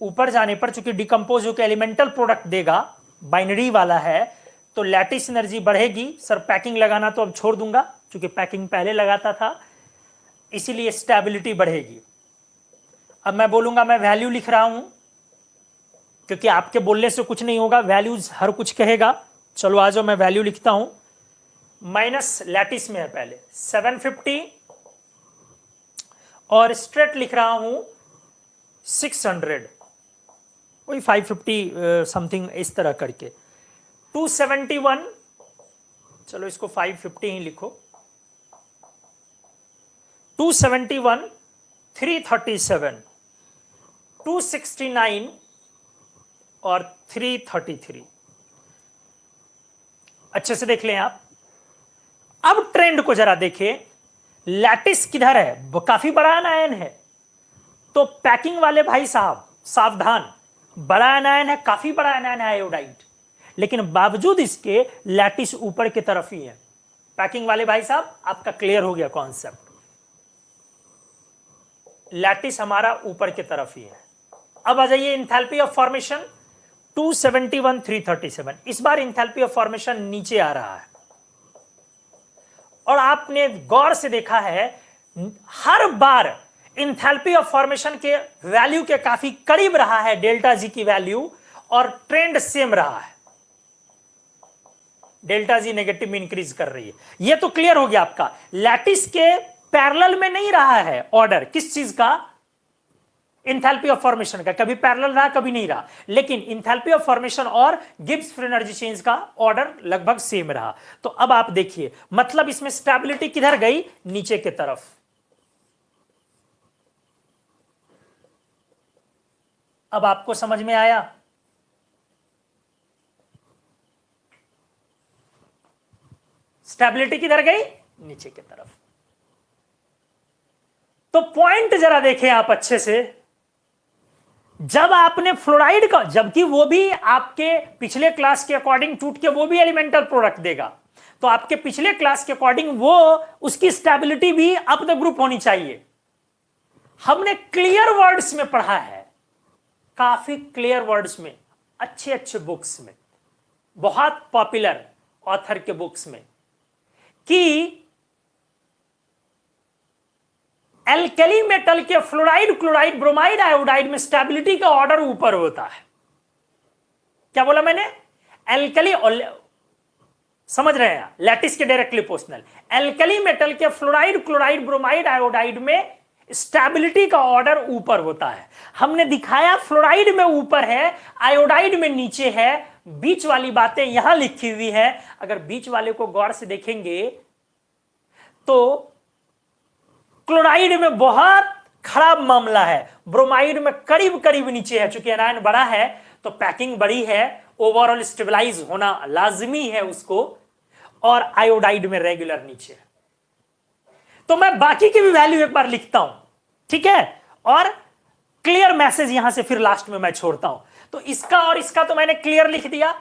ऊपर जाने पर चूंकि डिकम्पोज होकर एलिमेंटल प्रोडक्ट देगा, बाइनरी वाला है, तो लैटिस एनर्जी बढ़ेगी। सर पैकिंग लगाना तो अब छोड़ दूंगा क्योंकि पैकिंग पहले लगाता था, इसीलिए स्टेबिलिटी बढ़ेगी। अब मैं बोलूंगा, मैं वैल्यू लिख रहा हूं क्योंकि आपके बोलने से कुछ नहीं होगा, वैल्यूज हर कुछ कहेगा। चलो आ जाओ, मैं वैल्यू लिखता हूं। माइनस लैटिस में है पहले 750 और स्ट्रेट लिख रहा हूं 600, वही 550 समथिंग इस तरह करके। 271, चलो इसको 550 ही लिखो। 271, 337, 269 और 333। अच्छे से देख लें आप। अब ट्रेंड को जरा देखिए, लैटिस किधर है? काफी बड़ा आयन है, तो पैकिंग वाले भाई साहब सावधान, बड़ा आयन है, काफी बड़ा आयन है आयोडाइड, लेकिन बावजूद इसके लैटिस ऊपर की तरफ ही है। पैकिंग वाले भाई साहब आपका क्लियर हो गया कॉन्सेप्ट, लैटिस हमारा ऊपर की तरफ ही है। अब आ जाइए इंथैल्पी ऑफ फॉर्मेशन 271, 337। इस बार इंथैल्पी ऑफ फॉर्मेशन नीचे आ रहा है और आपने गौर से देखा है हर बार इंथैल्पी ऑफ फॉर्मेशन के वैल्यू के काफी करीब रहा है डेल्टा जी की वैल्यू, और ट्रेंड सेम रहा है। डेल्टा जी नेगेटिव में इंक्रीज कर रही है। यह तो क्लियर हो गया आपका। लैटिस के पैरेलल में नहीं रहा है ऑर्डर, किस चीज का? इंथैल्पी ऑफ फॉर्मेशन का। कभी पैरेलल रहा, कभी नहीं रहा, लेकिन इंथैल्पी ऑफ फॉर्मेशन और गिब्स फ्री एनर्जी चेंज का ऑर्डर लगभग सेम रहा। तो अब आप देखिए, मतलब इसमें स्टेबिलिटी किधर गई? नीचे की तरफ। अब आपको समझ में आया? स्टेबिलिटी किधर गई? नीचे की तरफ। तो पॉइंट जरा देखें आप अच्छे से। जब आपने फ्लोराइड का, जबकि वो भी आपके पिछले क्लास के अकॉर्डिंग टूट के वो भी एलिमेंटल प्रोडक्ट देगा, तो आपके पिछले क्लास के अकॉर्डिंग वो उसकी स्टेबिलिटी भी अप द ग्रुप होनी चाहिए। हमने क्लियर वर्ड्स में पढ़ा है, काफी क्लियर वर्ड्स में, अच्छे अच्छे बुक्स में, बहुत पॉपुलर ऑथर के बुक्स में, कि एल्कली मेटल के फ्लोराइड, क्लोराइड, ब्रोमाइड, आयोडाइड में स्टेबिलिटी का ऑर्डर ऊपर होता है। क्या बोला मैंने? एल्कली, समझ रहे हैं, लैटिस के डायरेक्टली प्रोपोर्शनल। एल्कली मेटल के फ्लोराइड, क्लोराइड, ब्रोमाइड, आयोडाइड में स्टेबिलिटी का ऑर्डर ऊपर होता है। हमने दिखाया फ्लोराइड में ऊपर है, आयोडाइड में नीचे है। बीच वाली बातें यहां लिखी हुई है, अगर बीच वाले को गौर से देखेंगे तो क्लोराइड में बहुत खराब मामला है, ब्रोमाइड में करीब करीब नीचे है। चूंकि आयन बड़ा है तो पैकिंग बड़ी है, ओवरऑल स्टेबलाइज होना लाजमी है उसको, और आयोडाइड में रेगुलर नीचे है। तो मैं बाकी की भी वैल्यू एक बार लिखता हूं, ठीक है, और क्लियर मैसेज यहां से फिर लास्ट में मैं छोड़ता हूं। तो इसका और इसका तो मैंने क्लियर लिख दिया,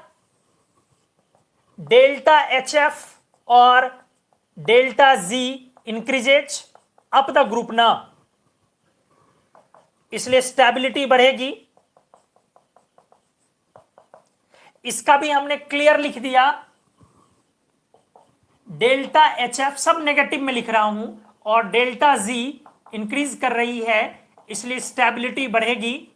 डेल्टा एच एफ और delta G increases up the group ना, इसलिए स्टेबिलिटी बढ़ेगी। इसका भी हमने क्लियर लिख दिया, डेल्टा एच एफ सब नेगेटिव में लिख रहा हूं, और डेल्टा जी इंक्रीज कर रही है, इसलिए स्टेबिलिटी बढ़ेगी।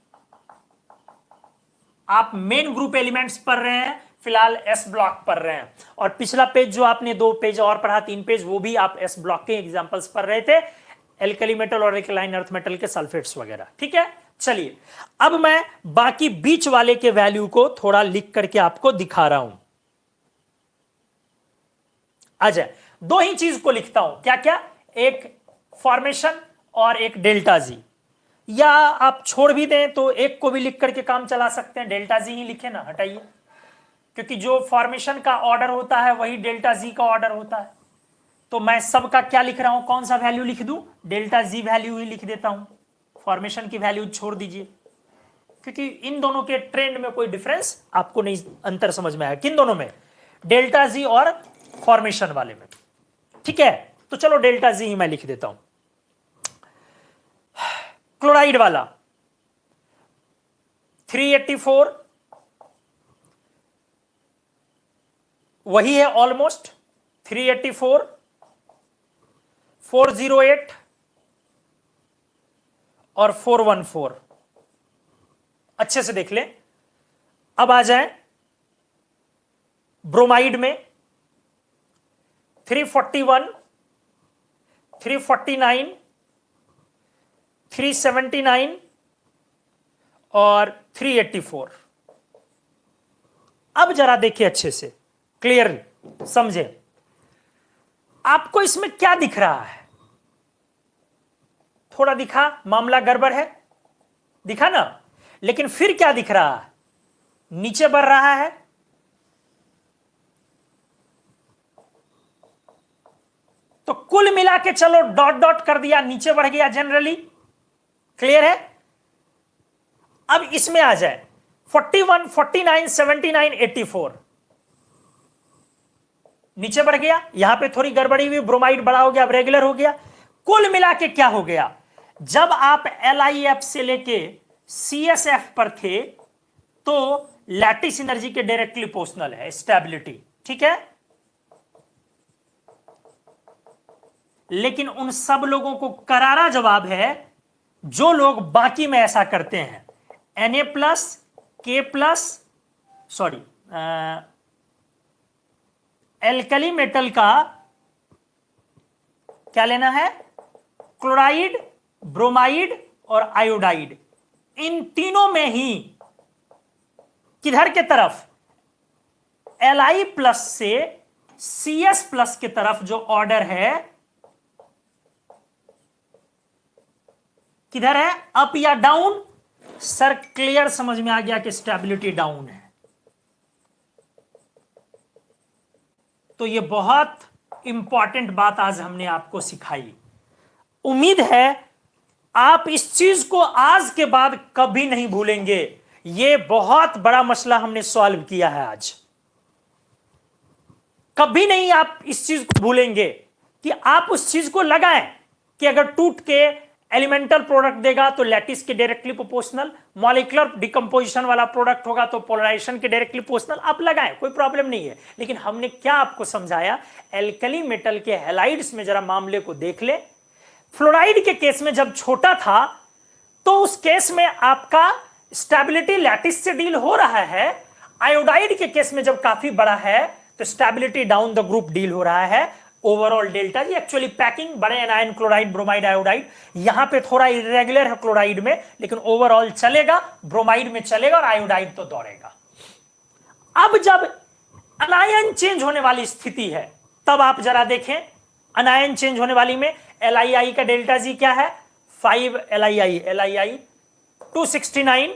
आप मेन ग्रुप एलिमेंट्स पढ़ रहे हैं, फिलहाल एस ब्लॉक पढ़ रहे हैं, और पिछला पेज जो आपने 2 पेज और पढ़ा, 3 पेज, वो भी आप एस ब्लॉक के एग्जांपल्स पढ़ रहे थे, एल्कली मेटल और एल्कलाइन अर्थ मेटल के सल्फेट्स वगैरह, ठीक है। चलिए अब मैं बाकी बीच वाले के वैल्यू को थोड़ा लिख करके आपको दिखा रहा हूं। अच्छा, 2 ही चीज को लिखता हूं, क्या क्या, एक फॉर्मेशन और एक डेल्टा जी, या आप छोड़ भी दें तो एक को भी लिख करके काम चला सकते हैं, डेल्टा जी ही लिखे ना, हटाइए, क्योंकि जो फॉर्मेशन का ऑर्डर होता है वही डेल्टा जी का ऑर्डर होता है। तो मैं सबका क्या लिख रहा हूं, कौन सा वैल्यू लिख दूं, डेल्टा जी वैल्यू ही लिख देता हूं, फॉर्मेशन की वैल्यू छोड़ दीजिए, क्योंकि इन दोनों के ट्रेंड में कोई डिफरेंस आपको नहीं, अंतर समझ में आया किन दोनों में, डेल्टा जी और फॉर्मेशन वाले में, ठीक है। तो चलो डेल्टा जी ही मैं लिख देता हूं। क्लोराइड वाला 384 वही है ऑलमोस्ट, 384, 408 और 414, अच्छे से देख लें। अब आ जाए ब्रोमाइड में 341, 349, 379 और 384। अब जरा देखिए अच्छे से, क्लियर समझे, आपको इसमें क्या दिख रहा है, थोड़ा दिखा मामला गड़बड़ है, दिखा ना, लेकिन फिर क्या दिख रहा है, नीचे बढ़ रहा है, तो कुल मिला के चलो डॉट डॉट कर दिया, नीचे बढ़ गया जनरली, क्लियर है। अब इसमें आ जाए 41, 49, 79, 84, नीचे बढ़ गया, यहां पे थोड़ी गड़बड़ी हुई, ब्रोमाइड बड़ा हो गया, अब रेगुलर हो गया। कुल मिला के क्या हो गया, जब आप LIF से लेके CSF पर थे तो लैटिस एनर्जी के डायरेक्टली प्रोपोर्शनल है स्टेबिलिटी, ठीक है। लेकिन उन सब लोगों को करारा जवाब है जो लोग बाकी में ऐसा करते हैं, Na+, K+, sorry, alkali metal का क्या लेना है, क्लोराइड, ब्रोमाइड और आयोडाइड, इन तीनों में ही किधर के तरफ, Li+ से CS+ के तरफ जो ऑर्डर है किधर है, अप या डाउन। सर क्लियर समझ में आ गया कि स्टेबिलिटी डाउन है। तो ये बहुत इंपॉर्टेंट बात आज हमने आपको सिखाई। उम्मीद है आप इस चीज को आज के बाद कभी नहीं भूलेंगे। ये बहुत बड़ा मसला हमने सॉल्व किया है आज। कभी नहीं आप इस चीज को भूलेंगे कि आप उस चीज को लगाएं कि अगर टूट के एलिमेंटल प्रोडक्ट देगा तो लैटिस के डायरेक्टली प्रोपोर्शनल, मॉलिक्यूलर डिकम्पोजिशन वाला प्रोडक्ट होगा तो पोलराइजेशन के डायरेक्टली प्रोपोर्शनल। आप लगाएं, कोई प्रॉब्लम नहीं है। लेकिन हमने क्या आपको समझाया, एल्कली मेटल के हैलाइड्स में जरा मामले को देख ले। फ्लोराइड के केस में जब छोटा था तो उस केस में आपका स्टेबिलिटी लैटिस से डील हो रहा है। आयोडाइड के केस में जब काफी बड़ा है तो stability down the group deal हो रहा है। Overall delta G actually packing बड़े एनायन क्लोराइड ब्रोमाइड आयोडाइड, यहां पे थोड़ा इरेगुलर है क्लोराइड में, लेकिन ओवरऑल चलेगा, ब्रोमाइड में चलेगा और आयोडाइड तो दौड़ेगा। अब जब अनायन चेंज होने वाली स्थिति है तब आप जरा देखें, अनायन चेंज होने वाली में LiI का डेल्टा जी क्या है, 5 LiI 269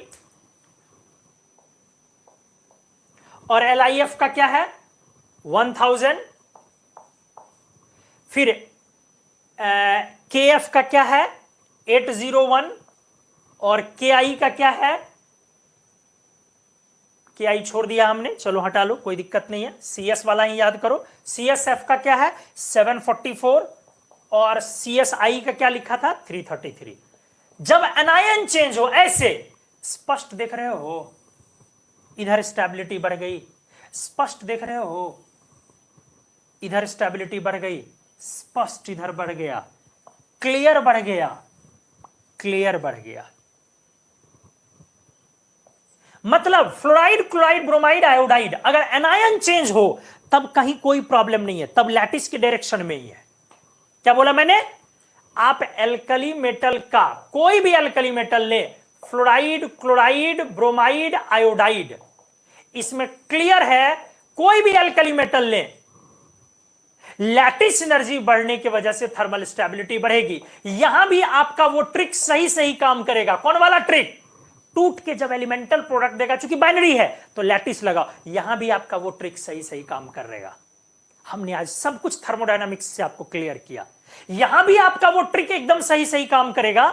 और LiF का क्या है 1000। फिर KF का क्या है 801 और KI का क्या है, KI छोड़ दिया हमने, चलो हटा लो कोई दिक्कत नहीं है, CS वाला ही याद करो। CSF का क्या है 744 और CSI का क्या लिखा था 333। जब एनायन चेंज हो ऐसे स्पष्ट देख रहे हो, इधर स्टेबिलिटी बढ़ गई, स्पष्ट देख रहे हो, इधर स्टेबिलिटी बढ़ गई, स्पष्ट इधर बढ़ गया, क्लियर बढ़ गया, क्लियर बढ़ गया। मतलब फ्लोराइड क्लोराइड ब्रोमाइड आयोडाइड अगर एनायन चेंज हो तब कहीं कोई प्रॉब्लम नहीं है, तब लैटिस के डायरेक्शन में ही है। क्या बोला मैंने, आप एल्कली मेटल का कोई भी एल्कली मेटल ले, फ्लोराइड क्लोराइड ब्रोमाइड आयोडाइड, इसमें क्लियर है कोई भी एल्कली मेटल ले, लैटिस एनर्जी बढ़ने की वजह से थर्मल स्टेबिलिटी बढ़ेगी। यहां भी आपका वो ट्रिक सही सही काम करेगा। कौन वाला ट्रिक, टूट के जब एलिमेंटल प्रोडक्ट देगा, चूंकि बाइनरी है तो लैटिस लगाओ, यहां भी आपका वो ट्रिक सही सही काम करेगा। हमने आज सब कुछ थर्मोडायनामिक्स से आपको क्लियर किया, यहां भी आपका वो ट्रिक एकदम सही सही काम करेगा,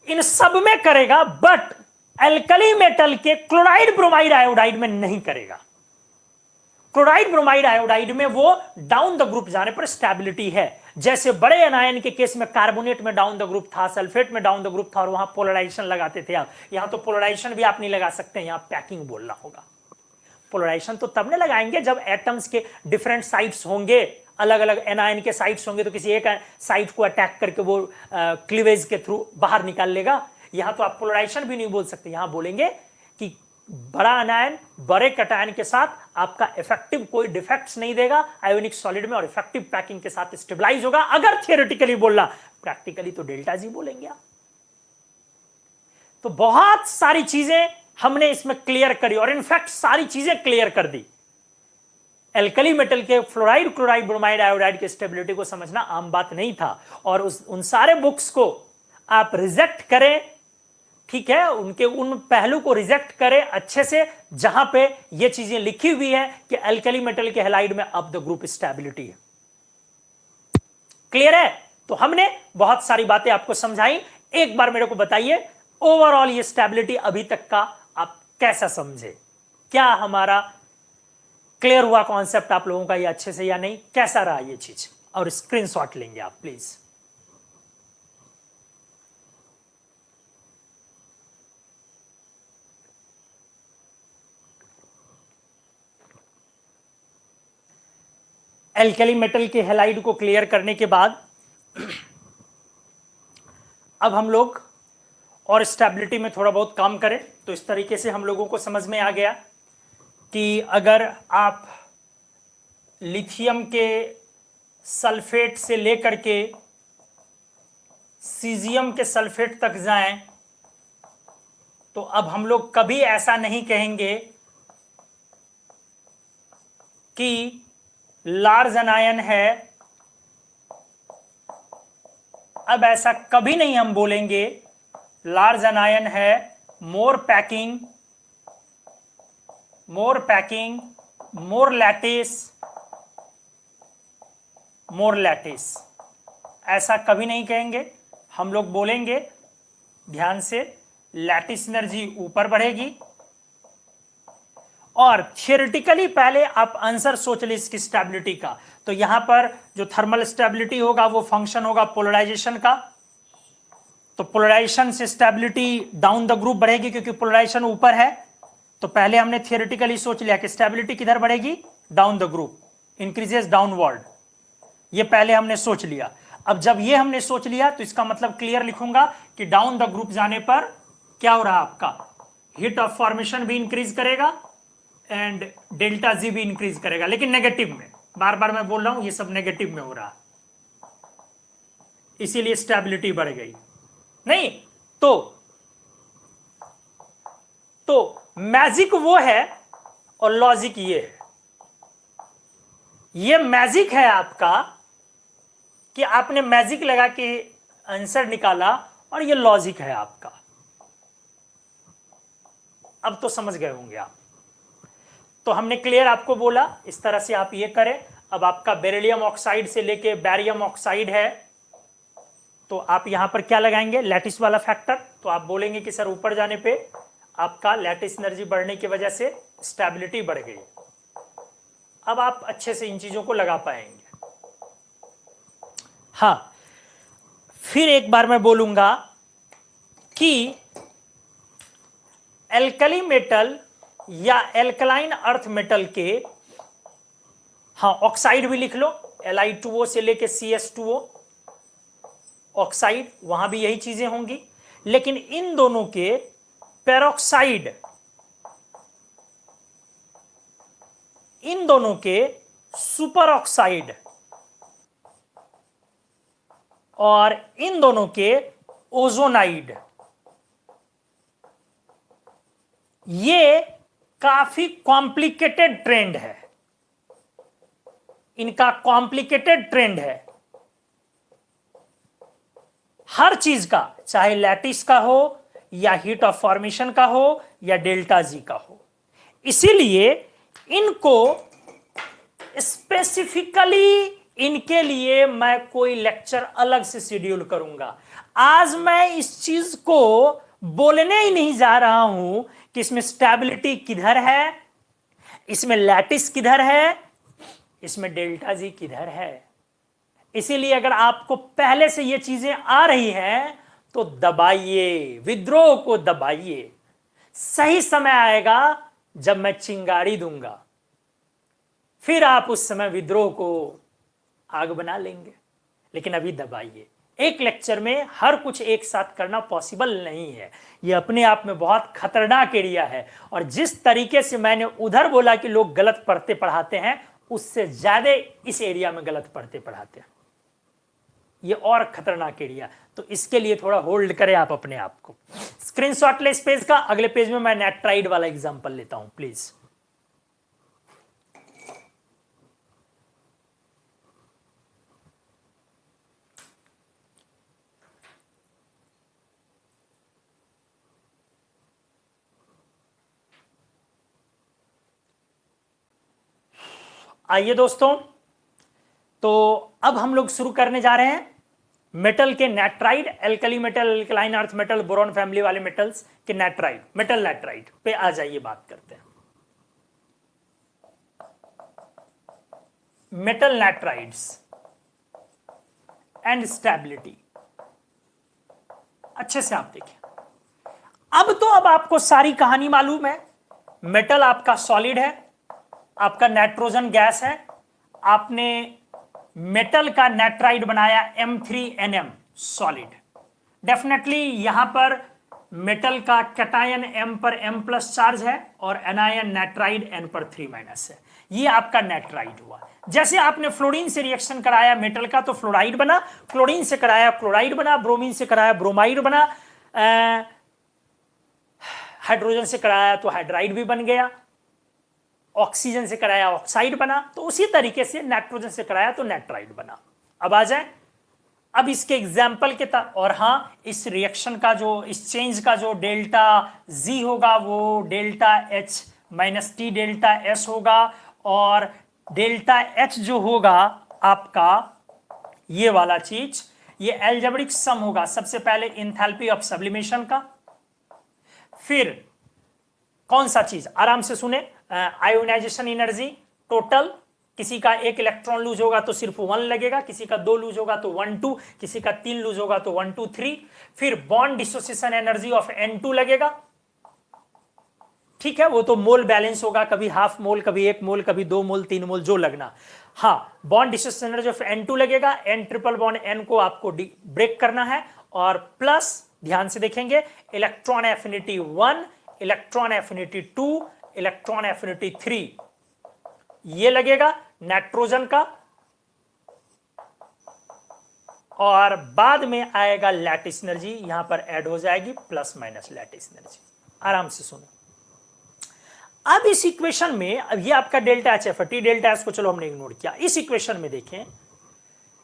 इन सब में करेगा, बट एल्कली मेटल के क्लोराइड ब्रोमाइड आयोडाइड में नहीं करेगा। क्लोराइड ब्रोमाइड आयोडाइड में वो डाउन द ग्रुप जाने पर स्टेबिलिटी है। जैसे बड़े एनायन के केस में कार्बोनेट में डाउन द ग्रुप था, सल्फेट में डाउन द ग्रुप था और वहां पोलराइजेशन लगाते थे आप, यहां तो पोलराइजेशन भी आप नहीं लगा सकते, यहां पैकिंग बोलना होगा। पोलराइजेशन तो तब नहीं लगाएंगे जब एटम्स के डिफरेंट साइट्स होंगे, अलग अलग एनायन के साइट्स होंगे तो किसी एक साइट को अटैक करके वो क्लीवेज के थ्रू बाहर निकाल लेगा। यहां तो आप पोलराइजेशन भी नहीं बोल सकते, यहां बोलेंगे कि बड़ा अनायन बड़े कटायन के साथ आपका इफेक्टिव कोई डिफेक्ट्स नहीं देगा आयोनिक सॉलिड में और इफेक्टिव पैकिंग के साथ स्टेबलाइज होगा। अगर थियोरेटिकली बोलना, प्रैक्टिकली तो डेल्टा जी बोलेंगे आप। तो बहुत सारी चीजें हमने इसमें क्लियर करी और इनफैक्ट सारी चीजें क्लियर कर दी। एल्कली मेटल के फ्लोराइड क्लोराइड ब्रोमाइड आयोडाइड की स्टेबिलिटी को समझना आम बात नहीं था और उन सारे बुक्स को आप रिजेक्ट करें, ठीक है, उनके उन पहलू को रिजेक्ट करें अच्छे से जहां पे ये चीजें लिखी हुई है कि एल्कली मेटल के हैलाइड में अप द ग्रुप स्टेबिलिटी है। क्लियर है? तो हमने बहुत सारी बातें आपको समझाई। एक बार मेरे को बताइए ओवरऑल ये स्टेबिलिटी अभी तक का आप कैसा समझे, क्या हमारा क्लियर हुआ कॉन्सेप्ट आप लोगों का ये अच्छे से या नहीं, कैसा रहा ये चीज, और स्क्रीनशॉट लेंगे आप प्लीज। एल्कली मेटल के हैलाइड को क्लियर करने के बाद अब हम लोग और स्टेबिलिटी में थोड़ा बहुत काम करें। तो इस तरीके से हम लोगों को समझ में आ गया कि अगर आप लिथियम के सल्फेट से लेकर के सीजियम के सल्फेट तक जाएं तो अब हम लोग कभी ऐसा नहीं कहेंगे कि लार्ज अनायन है, अब ऐसा कभी नहीं हम बोलेंगे लार्ज अनायन है, मोर पैकिंग, मोर लैटिस, ऐसा कभी नहीं कहेंगे। हम लोग बोलेंगे ध्यान से, लैटिस एनर्जी ऊपर बढ़ेगी। और थियोरेटिकली पहले आप आंसर सोच ले इसकी स्टेबिलिटी का, तो यहां पर जो थर्मल स्टेबिलिटी होगा वो फंक्शन होगा पोलराइजेशन का, तो पोलराइजेशन से स्टेबिलिटी डाउन द ग्रुप बढ़ेगी क्योंकि पोलराइजेशन ऊपर है। तो पहले हमने थियोरेटिकली सोच लिया कि स्टेबिलिटी किधर बढ़ेगी, down the group, increases downward, ये पहले हमने सोच लिया। अब जब ये हमने सोच लिया तो इसका मतलब क्लियर लिखूंगा कि डाउन द ग्रुप जाने पर क्या हो रहा है, आपका हीट ऑफ फॉर्मेशन भी इंक्रीज करेगा एंड डेल्टा जी भी इंक्रीज करेगा, लेकिन नेगेटिव में। बार बार मैं बोल रहा हूं ये सब नेगेटिव में हो रहा है, इसीलिए स्टेबिलिटी बढ़ गई। नहीं तो मैजिक वो है और लॉजिक ये है। ये मैजिक है आपका कि आपने मैजिक लगा के आंसर निकाला, और ये लॉजिक है आपका। अब तो समझ गए होंगे आप। तो हमने क्लियर आपको बोला इस तरह से आप ये करें। अब आपका बेरिलियम ऑक्साइड से लेके बैरियम ऑक्साइड है, तो आप यहां पर क्या लगाएंगे, लैटिस वाला फैक्टर। तो आप बोलेंगे कि सर ऊपर जाने पे आपका लैटिस एनर्जी बढ़ने की वजह से स्टेबिलिटी बढ़ गई। अब आप अच्छे से इन चीजों को लगा पाएंगे। हां, फिर एक बार मैं बोलूंगा कि एल्कली मेटल या एल्कलाइन अर्थ मेटल के, हां ऑक्साइड भी लिख लो, Li2O से लेके CS2O ऑक्साइड, वहां भी यही चीजें होंगी। लेकिन इन दोनों के पेरोक्साइड, इन दोनों के सुपर ऑक्साइड और इन दोनों के ओजोनाइड, ये काफी कॉम्प्लिकेटेड ट्रेंड है। इनका कॉम्प्लिकेटेड ट्रेंड है हर चीज का, चाहे लैटिस का हो या हीट ऑफ फॉर्मेशन का हो या डेल्टा जी का हो। इसीलिए इनको स्पेसिफिकली, इनके लिए मैं कोई लेक्चर अलग से शेड्यूल करूंगा। आज मैं इस चीज को बोलने ही नहीं जा रहा हूं कि इसमें स्टेबिलिटी किधर है, इसमें लैटिस किधर है, इसमें डेल्टा जी किधर है। इसीलिए अगर आपको पहले से ये चीजें आ रही हैं तो दबाइए, विद्रोह को दबाइए। सही समय आएगा जब मैं चिंगारी दूंगा, फिर आप उस समय विद्रोह को आग बना लेंगे। लेकिन अभी दबाइए। एक लेक्चर में हर कुछ एक साथ करना पॉसिबल नहीं है, यह अपने आप में बहुत खतरनाक एरिया है। और जिस तरीके से मैंने उधर बोला कि लोग गलत पढ़ते पढ़ाते हैं, उससे ज्यादा इस एरिया में गलत पढ़ते पढ़ाते हैं। ये और खतरनाक एरिया, तो इसके लिए थोड़ा होल्ड करें आप अपने आप को। स्क्रीनशॉट ले इस पेज का। अगले पेज में मैं नेट्राइड वाला एग्जांपल लेता हूं प्लीज। आइए दोस्तों, तो अब हम लोग शुरू करने जा रहे हैं मेटल के nitride, alkali metal, alkaline earth metal, boron family वाले मेटल्स के नेट्राइड, मेटल नेट्राइड पे आ जाइए, बात करते हैं। Metal nitrides and stability. अच्छे से आप देखिए। अब आपको सारी कहानी मालूम है। मेटल आपका सॉलिड है, आपका नाइट्रोजन गैस है। आपने मेटल का नेट्राइड बनाया M3NM सॉलिड। डेफिनेटली यहां पर मेटल का कैटायन M पर M+ चार्ज है और एनायन नेट्राइड N पर 3- है। ये आपका नेट्राइड हुआ। जैसे आपने फ्लोरीन से रिएक्शन कराया मेटल का तो फ्लोराइड बना, क्लोरीन से कराया क्लोराइड बना, ब्रोमीन से कराया ब्रोमाइड बना, हाइड्रोजन से कराया तो हाइड्राइड भी बन गया, ऑक्सीजन से कराया ऑक्साइड बना। तो उसी तरीके से नाइट्रोजन से कराया तो नेट्राइड बना। अब आ जाए अब इसके एग्जाम्पल के और हां, इस रिएक्शन का जो, इस चेंज का जो डेल्टा जी होगा वो delta H - T delta S होगा, और डेल्टा H जो होगा आपका ये वाला चीज ये एल्जेब्रिक सम होगा सबसे पहले एंथैल्पी ऑफ सब्लिमेशन का, फिर कौन सा चीज आराम से सुने, आयोनाइजेशन एनर्जी टोटल, किसी का एक इलेक्ट्रॉन लूज होगा तो सिर्फ 1 लगेगा, किसी का 2 लूज होगा तो 1 2, किसी का 3 लूज होगा तो 1 2 3, फिर bond dissociation energy of N2 लगेगा, ठीक है, वो तो मोल बैलेंस होगा, कभी हाफ मोल, कभी 1 मोल, कभी 2 मोल, 3 मोल, जो लगना। हाँ, bond dissociation energy of N2 लगेगा, N ट्रिपल बॉन्ड N को आपको ब्रेक करना है, और प्लस ध्यान से देखेंगे electron affinity 1, electron affinity 2, electron affinity 3, ये लगेगा नाइट्रोजन का, और बाद में आएगा लैटिस एनर्जी, यहां पर ऐड हो जाएगी प्लस माइनस लैटिस एनर्जी। आराम से सुनो, अब इस इक्वेशन में, अब ये आपका डेल्टा एच एफ है, टी डेल्टा एस को चलो हमने इग्नोर किया, इस इक्वेशन में देखें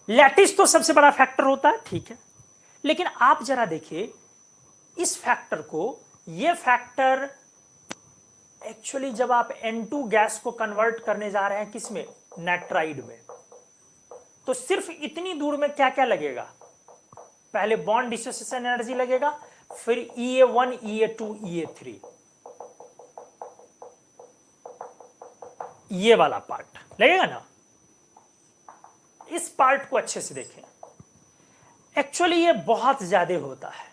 लैटिस तो सबसे बड़ा फैक्टर होता है, ठीक है, लेकिन आप जरा देखिए इस फैक्टर को, ये फैक्टर एक्चुअली जब आप N2 गैस को कन्वर्ट करने जा रहे हैं किसमें, नाइट्राइड में, तो सिर्फ इतनी दूर में क्या क्या लगेगा, पहले बॉन्ड डिसोसिएशन एनर्जी लगेगा, फिर EA1 EA2 EA3, ये वाला पार्ट लगेगा ना। इस पार्ट को अच्छे से देखें, एक्चुअली ये बहुत ज्यादा होता है।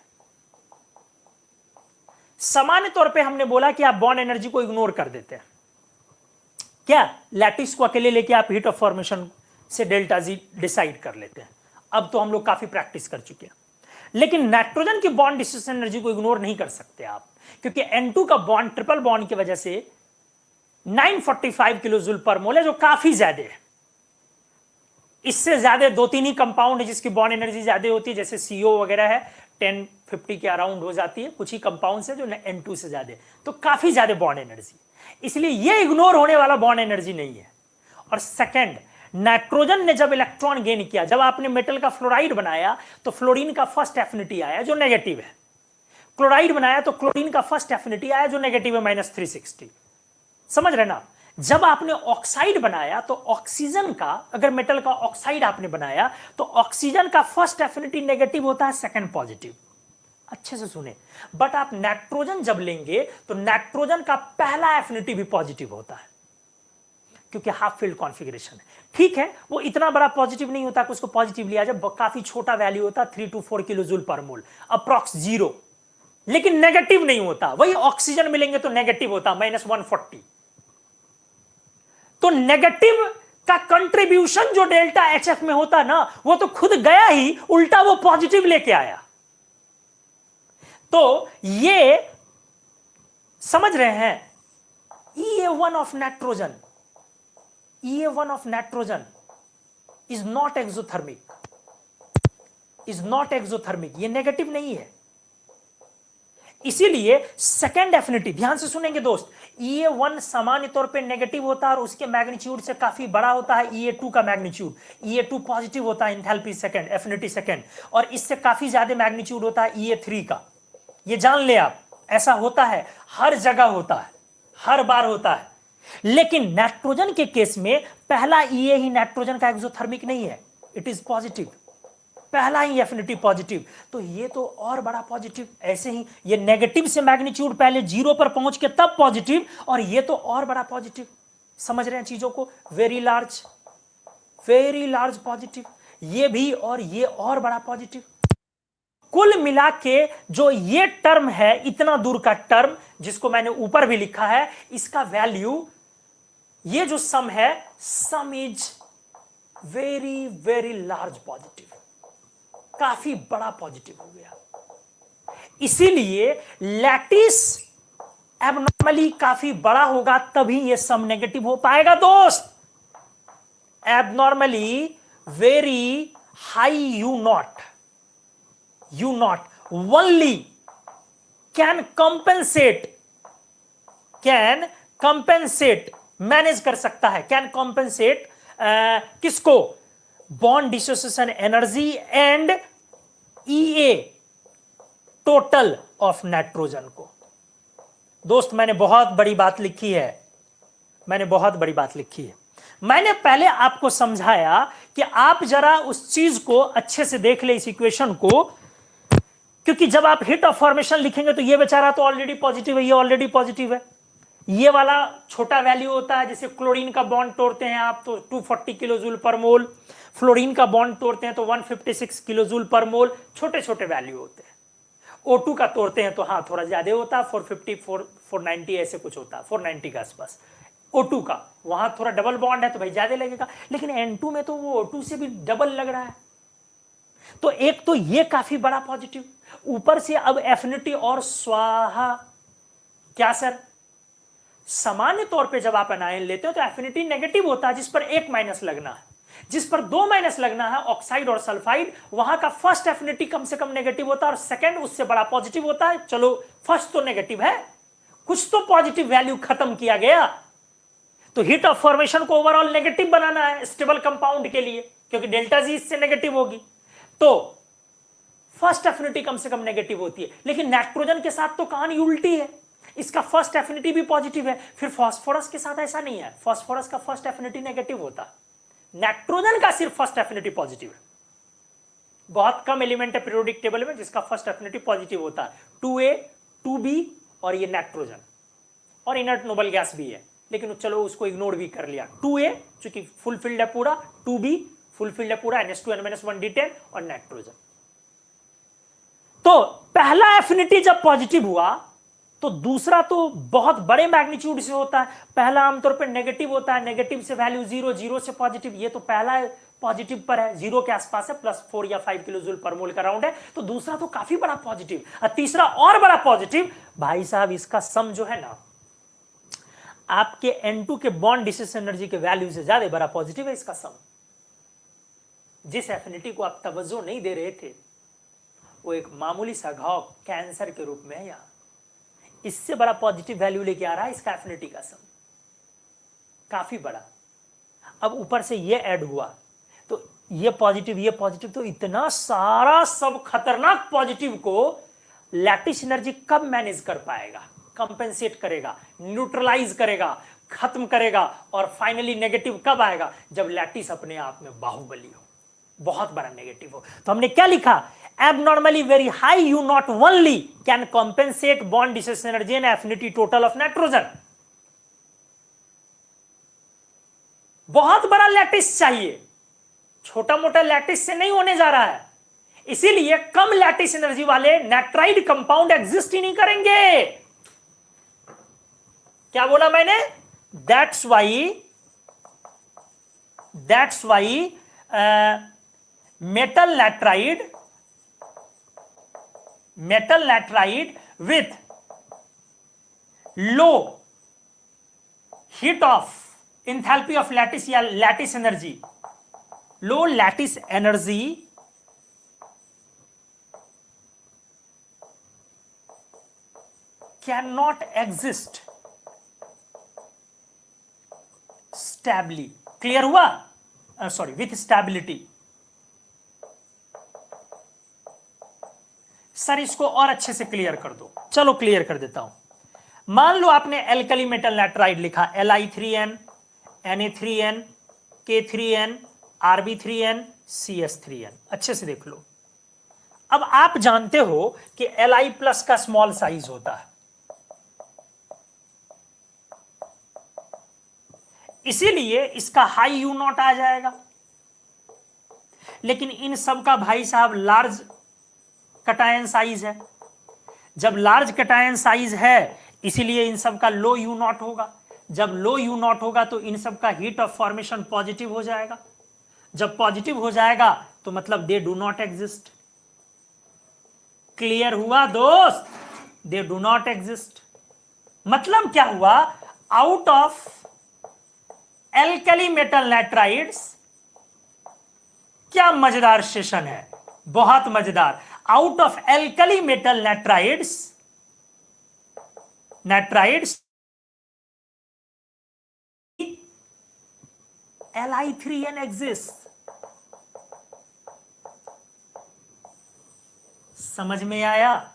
सामान्य तौर पे हमने बोला कि आप बॉन्ड एनर्जी को इग्नोर कर देते हैं, क्या लैटिस को अकेले लेके आप हीट ऑफ फॉर्मेशन से डेल्टा जी डिसाइड कर लेते हैं, अब तो हम लोग काफी प्रैक्टिस कर चुके हैं, लेकिन नाइट्रोजन की बॉन्ड डिसोसिएशन एनर्जी को इग्नोर नहीं कर सकते आप, क्योंकि N2 का बॉन्ड ट्रिपल बॉन्ड की वजह से 945 किलो जूल पर मोल है, जो काफी ज्यादा है। इससे ज्यादा 2-3 ही कंपाउंड है जिसकी बॉन्ड एनर्जी ज्यादा होती है, जैसे CO वगैरह है 1050 के अराउंड हो जाती है, कुछ ही कंपाउंड है जो N2 से ज्यादा, तो काफी ज्यादा बॉन्ड एनर्जी, इसलिए ये इग्नोर होने वाला बॉन्ड एनर्जी नहीं है। और सेकंड, नाइट्रोजन ने जब इलेक्ट्रॉन गेन किया, जब आपने मेटल का फ्लोराइड बनाया तो फ्लोरीन का फर्स्ट एफिनिटी आया जो नेगेटिव है, क्लोराइड बनाया तो क्लोरीन का फर्स्ट एफिनिटी आया जो नेगेटिव है -360, समझ रहे ना। जब आपने ऑक्साइड बनाया तो ऑक्सीजन का, अगर मेटल का ऑक्साइड आपने बनाया तो ऑक्सीजन का फर्स्ट एफिनिटी नेगेटिव होता है, सेकंड पॉजिटिव, अच्छे से सुने। बट आप नाइट्रोजन जब लेंगे तो नाइट्रोजन का पहला एफिनिटी भी पॉजिटिव होता है, क्योंकि हाफ फील्ड कॉन्फ़िगरेशन है, ठीक है, वो इतना बड़ा पॉजिटिव नहीं होता कि उसको पॉजिटिव लिया जब काफी छोटा वैल्यू होता 3 to 4 किलो जूल पर मोल, अप्रॉक्स 0, लेकिन नेगेटिव नहीं होता। वही ऑक्सीजन मिलेंगे तो नेगेटिव होता -140। तो नेगेटिव का कंट्रीब्यूशन जो डेल्टा HF में होता ना, वो तो खुद गया ही, उल्टा वो पॉजिटिव लेके आया। तो ये समझ रहे हैं, EA1 of nitrogen, EA1 of nitrogen is not exothermic, ये नेगेटिव नहीं है। इसीलिए सेकेंड एफिनिटी, ध्यान से सुनेंगे दोस्त, EA1 सामान्य तौर पे नेगेटिव होता है और उसके मैग्नीट्यूड से काफी बड़ा होता है EA2 का मैग्नीट्यूड। EA2 पॉजिटिव होता है, एंथैल्पी सेकंड, एफिनिटी सेकंड, और इससे काफी ज्यादा मैग्नीट्यूड होता है EA3 का। ये जान ले आप, ऐसा होता है, हर जगह होता है, हर बार होता है। लेकिन नाइट्रोजन के केस में पहला EA ही नाइट्रोजन का एक्सोथर्मिक नहीं है, इट इज पॉजिटिव, पहला ही एफिनिटी पॉजिटिव, तो ये तो और बड़ा पॉजिटिव। ऐसे ही ये नेगेटिव से मैग्नीट्यूड पहले 0 पर पहुंच के तब पॉजिटिव, और ये तो और बड़ा पॉजिटिव। समझ रहे हैं चीजों को, वेरी लार्ज पॉजिटिव, ये भी और ये और बड़ा पॉजिटिव। कुल मिला के जो ये टर्म है, इतना दूर का टर्म जिसको मैंने ऊपर भी लिखा है, इसका वैल्यू, ये जो सम है, सम is very very large positive, काफी बड़ा पॉजिटिव हो गया। इसीलिए लैटिस एबनॉर्मली काफी बड़ा होगा तभी ये सम नेगेटिव हो पाएगा दोस्त। Abnormally very high you not only can compensate, manage कर सकता है, कैन कंपेंसेट किसको, bond dissociation energy and EA total of nitrogen को। दोस्त मैंने बहुत बड़ी बात लिखी है, मैंने पहले आपको समझाया कि आप जरा उस चीज को अच्छे से देख ले, इस इक्वेशन को, क्योंकि जब आप हिट ऑफ फॉर्मेशन लिखेंगे तो ये बेचारा तो ऑलरेडी पॉजिटिव है, ये ऑलरेडी पॉजिटिव है। ये वाला छोटा वैल्यू होता है, जैसे क्लोरीन का बॉन्ड तोड़ते हैं आप तो 240 किलो जूल पर मोल, फ्लोरीन का बॉन्ड तोड़ते हैं तो 156 किलो जूल पर मोल, छोटे छोटे वैल्यू होते हैं। O2 का तोड़ते हैं तो हाँ थोड़ा ज्यादा होता है, 450 490 ऐसे कुछ होता है, 490 के आसपास। O2 का वहां थोड़ा डबल बॉन्ड है तो भाई ज्यादा लगेगा, लेकिन N2 में तो वो O2 से भी डबल लग रहा है। तो एक तो ये काफी बड़ा पॉजिटिव, ऊपर से अब एफिनिटी और स्वाहा। क्या सर, सामान्य तौर पे जब आप एनायन लेते हो तो एफिनिटी नेगेटिव होता है, जिस पर एक माइनस लगना है, जिस पर दो माइनस लगना है ऑक्साइड और सल्फाइड, वहां का फर्स्ट एफिनिटी कम से कम नेगेटिव होता है और सेकंड उससे बड़ा पॉजिटिव होता है। चलो फर्स्ट तो नेगेटिव है, कुछ तो पॉजिटिव वैल्यू खत्म किया गया, तो हीट ऑफ फॉर्मेशन को ओवरऑल नेगेटिव बनाना है स्टेबल कंपाउंड के लिए, क्योंकि डेल्टा जी इससे नेगेटिव होगी, तो फर्स्ट एफिनिटी कम से कम नेगेटिव होती है। लेकिन नाइट्रोजन के साथ तो कहानी उल्टी है, इसका फर्स्ट एफिनिटी भी पॉजिटिव है। फिर फास्फोरस के साथ ऐसा नहीं है, फास्फोरस का फर्स्ट एफिनिटी नेगेटिव होता है, नाइट्रोजन का सिर्फ फर्स्ट एफिनिटी पॉजिटिव है। बहुत कम एलिमेंट है पीरियोडिक टेबल में जिसका फर्स्ट एफिनिटी पॉजिटिव होता है, 2A 2B और ये नाइट्रोजन, और इनर्ट नोबल गैस भी है, लेकिन चलो उसको इग्नोर भी कर लिया। 2A चूंकि फुलफिल्ड है पूरा, 2B फुलफिल्ड है पूरा, NH2N-1 और नाइट्रोजन। तो पहला एफिनिटी जब पॉजिटिव हुआ तो दूसरा तो बहुत बड़े मैग्नीट्यूड से होता है। पहला आमतौर पर नेगेटिव होता है, नेगेटिव से वैल्यू 0, 0 से पॉजिटिव, ये तो पहला पॉजिटिव पर है, 0 के आसपास है, +4 या 5 किलो जूल पर मोल का राउंड है, तो दूसरा तो काफी बड़ा पॉजिटिव। और तीसरा और बड़ा पॉजिटिव, भाई साहब इसका सम जो है ना, आपके N2 के बॉन्ड डिस्टेंस एनर्जी के वैल्यू से ज्यादा बड़ा पॉजिटिव है इसका सम। जिस एफिनिटी को आप तवज्जो नहीं दे रहे थे, वो एक मामूली सा घाव कैंसर के रूप में है, यहां इससे बड़ा पॉजिटिव वैल्यू लेके आ रहा है इसका एफिनिटी का सम, काफी बड़ा। अब ऊपर से ये ऐड हुआ तो ये पॉजिटिव, तो इतना सारा सब खतरनाक पॉजिटिव को लैटिस एनर्जी कब मैनेज कर पाएगा, कंपेंसेट करेगा, न्यूट्रलाइज करेगा, खत्म करेगा, और फाइनली नेगेटिव कब आएगा, जब लैटिस अपने आप में बाहुबली हो, बहुत बड़ा नेगेटिव हो। तो हमने क्या लिखा, abnormally very high U naught only can compensate bond dissociation energy and affinity total of nitrogen। बहुत बड़ा लैटिस चाहिए, छोटा मोटा लैटिस से नहीं होने जा रहा है, इसीलिए कम लैटिस एनर्जी वाले नाइट्राइड कंपाउंड एग्जिस्ट ही नहीं करेंगे। क्या बोला मैंने, that's why metal latride with low heat of enthalpy of lattice या lattice energy, low lattice energy cannot exist stably। Clear हुआ, सॉरी, with stability। सर इसको और अच्छे से क्लियर कर दो, चलो क्लियर कर देता हूं। मान लो आपने एल्कली मेटल नाइट्राइड लिखा, Li3n Na3n K3n Rb3n CS3n, अच्छे से देख लो। अब आप जानते हो कि Li+ का स्मॉल साइज होता है, इसीलिए इसका हाई U नॉट आ जाएगा, लेकिन इन सब का भाई साहब लार्ज कटायन साइज है। जब लार्ज कटायन साइज है इसीलिए इन सब का लो U नॉट होगा। जब लो U नॉट होगा तो इन सब का हीट ऑफ फॉर्मेशन पॉजिटिव हो जाएगा। जब पॉजिटिव हो जाएगा तो मतलब they do not exist. Clear हुआ दोस्त, दे डू नॉट एग्जिस्ट। मतलब क्या हुआ, out of alkali metal nitrides, क्या मजेदार सेशन है, बहुत मजेदार। Out of alkali metal nitrides Li3n exists। समझ में आया?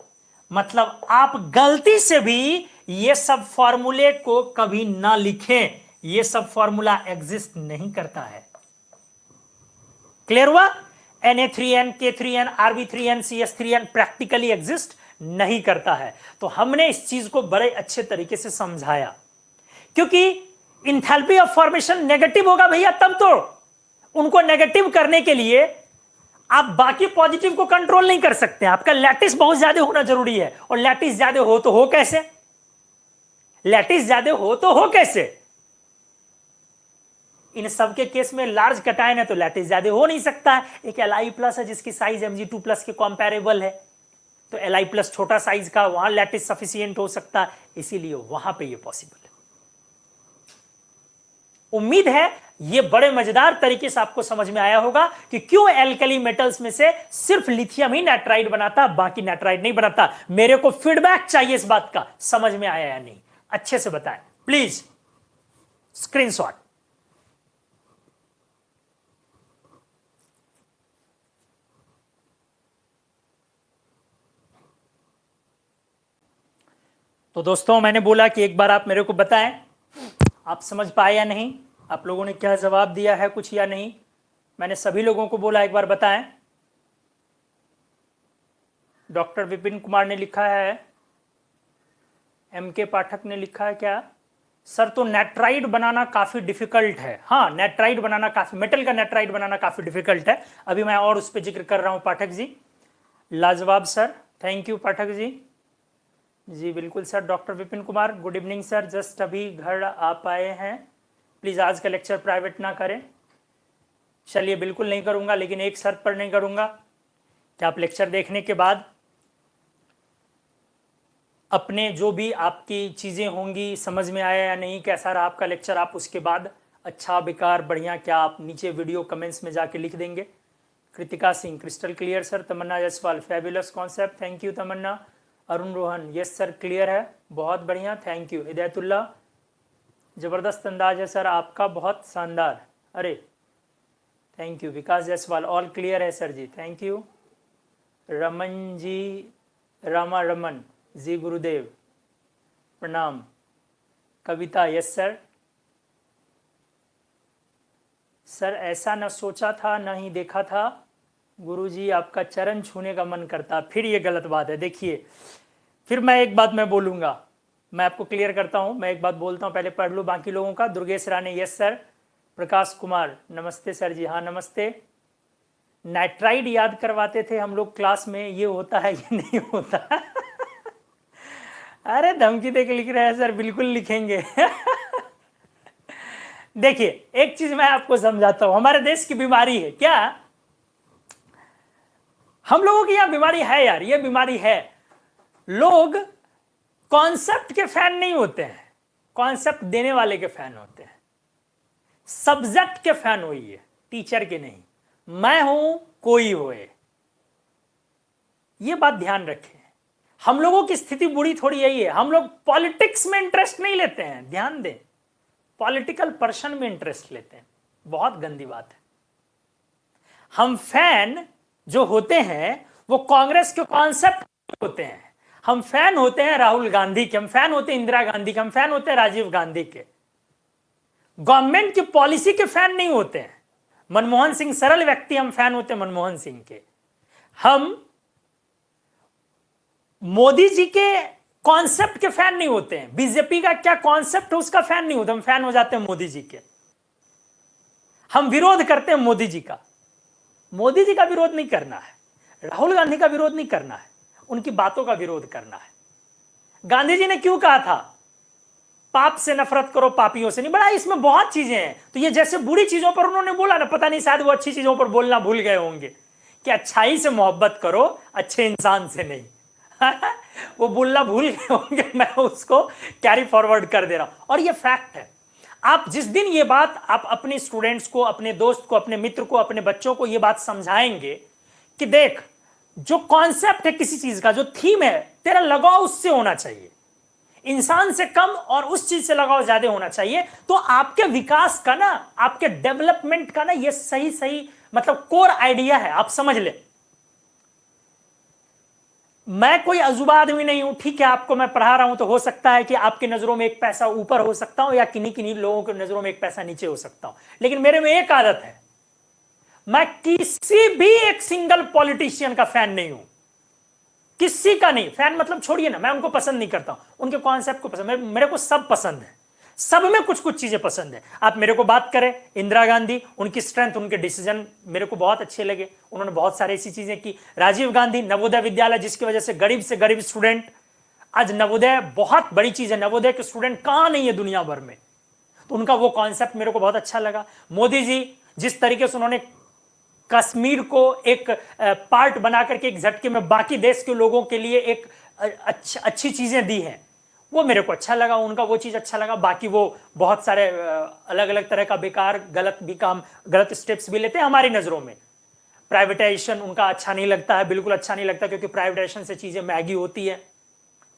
मतलब आप गलती से भी ये सब फॉर्मूले को कभी ना लिखें, ये सब फॉर्मूला एग्जिस्ट नहीं करता है। क्लियर हुआ? Na3n, K3n, Rb3n, CS3n practically exist नहीं करता है। तो हमने इस चीज को बड़े अच्छे तरीके से समझाया, क्योंकि इंथैल्पी ऑफ फॉर्मेशन नेगेटिव होगा भैया, तब तो उनको नेगेटिव करने के लिए आप बाकी पॉजिटिव को कंट्रोल नहीं कर सकते। आपका लैटिस बहुत ज्यादा होना जरूरी है, और लैटिस ज्यादा हो तो हो कैसे? लैटिस ज्यादा हो तो हो कैसे? इन सब के केस में लार्ज कटायन है तो लैटिस ज्यादा हो नहीं सकता है। एक Li प्लस है जिसकी साइज Mg2+ के कंपैरेबल है, तो Li प्लस छोटा साइज का, वहां लैटिस सफिशिएंट हो सकता है, इसीलिए वहां पे ये पॉसिबल है। उम्मीद है ये बड़े मजेदार तरीके से आपको समझ में आया होगा कि क्यों एल्कली मेटल्स में से सिर्फ लिथियम ही नाइट्राइड बनाता, बाकी नाइट्राइड नहीं बनाता। मेरे को फीडबैक चाहिए इस बात का, समझ में आया या नहीं, अच्छे से बताएं प्लीज। स्क्रीनशॉट। तो दोस्तों, मैंने बोला कि एक बार आप मेरे को बताएं आप समझ पाए या नहीं, आप लोगों ने क्या जवाब दिया है कुछ या नहीं। मैंने सभी लोगों को बोला एक बार बताएं। डॉक्टर विपिन कुमार ने लिखा है, MK पाठक ने लिखा है क्या सर, तो नेट्राइड बनाना काफी डिफिकल्ट है। हाँ, नेट्राइड बनाना काफी, मेटल का नेट्राइड बनाना काफी डिफिकल्ट है। अभी मैं और उस पर जिक्र कर रहा हूं पाठक जी। लाजवाब sir, thank you Pathak ji. जी बिल्कुल sir. Doctor Vipin Kumar, good evening sir, just अभी घर आ पाए हैं, प्लीज़ आज का लेक्चर प्राइवेट ना करें। चलिए बिल्कुल नहीं करूँगा, लेकिन एक शर्त पर नहीं करूँगा कि आप लेक्चर देखने के बाद अपने जो भी आपकी चीज़ें होंगी, समझ में आया या नहीं, कैसा रहा आपका लेक्चर, आप उसके बाद अच्छा बेकार बढ़िया क्या आप नीचे वीडियो कमेंट्स में जाके लिख देंगे। Kritika Singh, crystal clear sir. Tamanna Jaswal, fabulous concept, thank you Tamanna. Arun Rohan, yes sir clear है, बहुत बढ़िया, थैंक यू। हिदायतुल्लाह, ज़बरदस्त अंदाज है सर आपका, बहुत शानदार, अरे thank you. Vikas Jaiswal, all clear है sir ji, thank you. Raman ji, Rama Raman ji, गुरुदेव प्रणाम। कविता, यस सर। सर ऐसा न सोचा था न ही देखा था, गुरुजी आपका चरण छूने का मन करता। फिर ये गलत बात है। देखिए, फिर मैं एक बात मैं बोलूँगा, मैं आपको क्लियर करता हूँ, मैं एक बात बोलता हूँ, पहले पढ़ लो बाकी लोगों का। Durgesh Rane, yes sir. प्रकाश कुमार, नमस्ते सर जी, हाँ नमस्ते। नाइट्राइड याद करवाते थे हम लोग क्लास में, ये होता है ये नहीं होता? अरे धमकी दे के लिख रहे हैं सर, बिल्कुल लिखेंगे। देखिए एक चीज मैं आपको समझाता हूं, हमारे देश की बीमारी है क्या, हम लोगों की यह बीमारी है यार, ये बीमारी है। लोग कॉन्सेप्ट के फैन नहीं होते हैं, कॉन्सेप्ट देने वाले के फैन होते हैं। सब्जेक्ट के फैन होइए, टीचर के नहीं। मैं हूं कोई होए, ये बात ध्यान रखें। हम लोगों की स्थिति बुरी थोड़ी यही है, हम लोग पॉलिटिक्स में इंटरेस्ट नहीं लेते हैं, ध्यान दें, पॉलिटिकल पर्सन में इंटरेस्ट लेते हैं, बहुत गंदी बात है। हम फैन जो होते हैं वो कांग्रेस के कॉन्सेप्ट होते हैं, हम फैन होते हैं राहुल गांधी के, हम फैन होते हैं इंदिरा गांधी के, हम फैन होते हैं राजीव गांधी के। गवर्नमेंट की पॉलिसी के फैन नहीं होते हैं। मनमोहन सिंह सरल व्यक्ति, हम फैन होते हैं मनमोहन सिंह के। हम मोदी जी के कॉन्सेप्ट के फैन नहीं होते हैं, बीजेपी का क्या कॉन्सेप्ट है उसका फैन नहीं होते, हम फैन हो जाते हैं मोदी जी के। हम विरोध करते हैं मोदी जी का, मोदी जी का विरोध नहीं करना है, राहुल गांधी का विरोध नहीं करना है, उनकी बातों का विरोध करना है। गांधी जी ने क्यों कहा था पाप से नफरत करो पापियों से नहीं, बड़ा इसमें बहुत चीजें हैं। तो ये जैसे बुरी चीजों पर उन्होंने बोला ना, पता नहीं शायद वो अच्छी चीजों पर बोलना भूल गए होंगे कि अच्छाई से मोहब्बत करो, अच्छे इंसान से नहीं। वो बोलना भूल गए होंगे, मैं उसको कैरी फॉरवर्ड कर दे रहा हूं। और ये फैक्ट है, आप जिस दिन ये बात आप अपने स्टूडेंट्स को, अपने दोस्त को, अपने मित्र को, अपने बच्चों को ये बात समझाएंगे कि देख जो कॉन्सेप्ट है किसी चीज का, जो थीम है, तेरा लगाव उससे होना चाहिए, इंसान से कम और उस चीज से लगाव ज्यादा होना चाहिए, तो आपके विकास का ना, आपके डेवलपमेंट का ना ये सही मतलब कोर आइडिया है, आप समझ ले। मैं कोई अजूबा आदमी नहीं हूं, ठीक है, आपको मैं पढ़ा रहा हूं तो हो सकता है कि आपकी नजरों में एक पैसा ऊपर हो सकता हूं या किन्हीं किन्हीं लोगों की नजरों में एक पैसा नीचे हो सकता हूं, लेकिन मेरे में एक आदत है, मैं किसी भी एक सिंगल पॉलिटिशियन का फैन नहीं हूं, किसी का नहीं। फैन मतलब छोड़िए ना, मैं उनको पसंद नहीं करता हूं, उनके कॉन्सेप्ट को पसंद, मेरे को सब पसंद है, सब में कुछ कुछ चीजें पसंद है। आप मेरे को बात करें इंदिरा गांधी, उनकी स्ट्रेंथ, उनके डिसीजन मेरे को बहुत अच्छे लगे, उन्होंने बहुत सारी ऐसी चीजें की। राजीव गांधी, नवोदय विद्यालय, जिसकी वजह से गरीब स्टूडेंट, आज नवोदय बहुत बड़ी चीज है, नवोदय के स्टूडेंट कहां नहीं है दुनिया भर में, तो उनका वो कॉन्सेप्ट मेरे को बहुत अच्छा लगा। मोदी जी, जिस तरीके से उन्होंने कश्मीर को एक पार्ट बना करके एक झटके में बाकी देश के लोगों के लिए एक अच्छी चीजें दी हैं, वो मेरे को अच्छा लगा, उनका वो चीज अच्छा लगा। बाकी वो बहुत सारे अलग अलग तरह का बेकार गलत भी काम, गलत स्टेप्स भी लेते हैं हमारी नजरों में। प्राइवेटाइजेशन उनका अच्छा नहीं लगता है, बिल्कुल अच्छा नहीं लगता, क्योंकि प्राइवेटाइजेशन से चीजें महंगी होती है।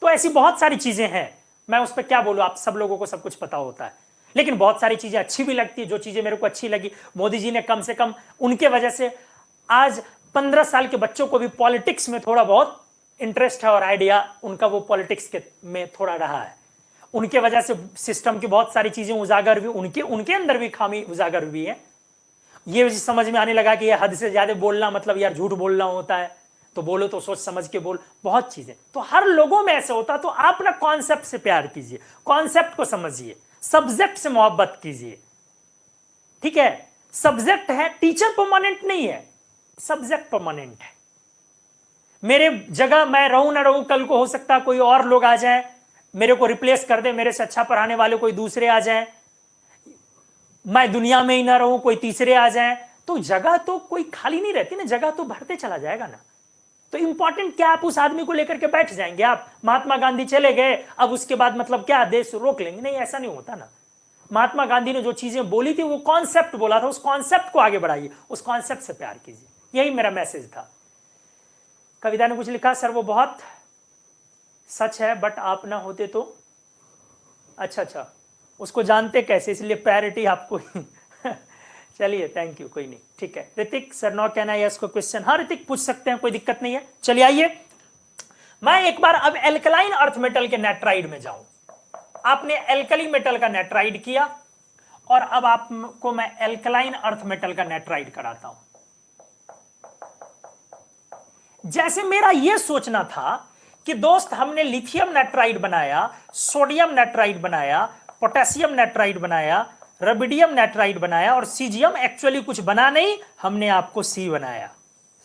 तो ऐसी बहुत सारी चीजें हैं, मैं उस पर क्या बोलूं, आप सब लोगों को सब कुछ पता होता है, लेकिन बहुत सारी चीजें अच्छी भी लगती है। जो चीजें मेरे को अच्छी लगी, मोदी जी ने कम से कम, उनके वजह से आज 15 साल के बच्चों को भी पॉलिटिक्स में थोड़ा बहुत इंटरेस्ट है और आइडिया उनका वो पॉलिटिक्स के में थोड़ा रहा है। उनके वजह से सिस्टम की बहुत सारी चीजें उजागर हुई, उनके अंदर भी खामी उजागर हुई है। ये समझ में आने लगा कि ये हद से ज्यादा बोलना मतलब यार झूठ बोलना होता है, तो बोलो तो सोच समझ के बोल, बहुत चीजें। तो हर लोगों में ऐसे होता, तो आप ना कॉन्सेप्ट से प्यार कीजिए, कॉन्सेप्ट को समझिए, सब्जेक्ट से मोहब्बत कीजिए, ठीक है। सब्जेक्ट है, टीचर परमानेंट नहीं है, सब्जेक्ट परमानेंट है। मेरे जगह मैं रहूं ना रहूं, कल को हो सकता है कोई और लोग आ जाए, मेरे को रिप्लेस कर दे, मेरे से अच्छा पढ़ाने वाले कोई दूसरे आ जाए, मैं दुनिया में ही ना रहूं, कोई तीसरे आ जाए, तो जगह तो कोई खाली नहीं रहती ना, जगह तो भरते चला जाएगा ना। तो इंपॉर्टेंट क्या, आप उस आदमी को लेकर के बैठ जाएंगे, आप महात्मा गांधी चले गए, अब उसके बाद मतलब क्या देश रोक लेंगे? नहीं, ऐसा नहीं होता ना। महात्मा गांधी ने जो चीजें बोली थी, वो कॉन्सेप्ट बोला था, उस कॉन्सेप्ट को आगे बढ़ाइए, उस कॉन्सेप्ट से प्यार कीजिए, यही मेरा मैसेज था। कविता ने कुछ लिखा, सर वो बहुत सच है, बट आप ना होते तो। अच्छा, उसको जानते कैसे, इसलिए प्रायोरिटी आपको चलिए, थैंक यू, कोई नहीं, ठीक है। Hrithik, sir no can I ask question? हाँ ऋतिक, पूछ सकते हैं, कोई दिक्कत नहीं है। चलिए आइए, मैं एक बार अब एल्कलाइन अर्थ मेटल के नेट्राइड में जाऊं। आपने एल्कली मेटल का नेट्राइड किया, और अब आपको मैं एल्कलाइन अर्थ मेटल का नेट्राइड कराता हूं। जैसे मेरा यह सोचना था कि दोस्त, हमने लिथियम नाइट्राइड बनाया, सोडियम नाइट्राइड बनाया, पोटेशियम नाइट्राइड बनाया, रबिडियम नाइट्राइड बनाया, और सीजियम एक्चुअली कुछ बना नहीं, हमने आपको सी बनाया।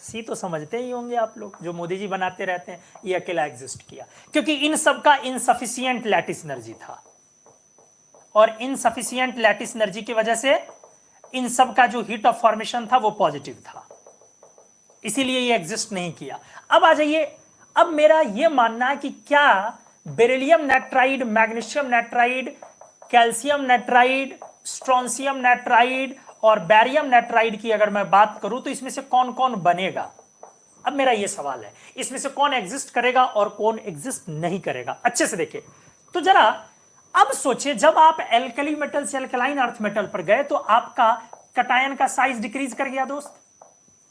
सी तो समझते ही होंगे आप लोग, जो मोदी जी बनाते रहते हैं, ये अकेला एग्जिस्ट किया, क्योंकि इन सब का इनसफिशियंट लैटिस एनर्जी था, और इनसफिशियंट लैटिस एनर्जी की वजह से इन सब का जो हीट ऑफ फॉर्मेशन था वो पॉजिटिव था, इसीलिए ये एग्जिस्ट नहीं किया। अब आ जाइए, अब मेरा ये मानना है कि क्या beryllium nitride, magnesium nitride, calcium nitride, strontium nitride और बैरियम नाइट्राइड की अगर मैं बात करूं, तो इसमें से कौन कौन बनेगा? अब मेरा यह सवाल है, इसमें से कौन एग्जिस्ट करेगा और कौन एग्जिस्ट नहीं करेगा? अच्छे से देखिए, तो जरा अब सोचिए, जब आप एल्कली मेटल से एल्कलाइन अर्थ मेटल पर गए, तो आपका कटायन का साइज डिक्रीज कर गया दोस्त,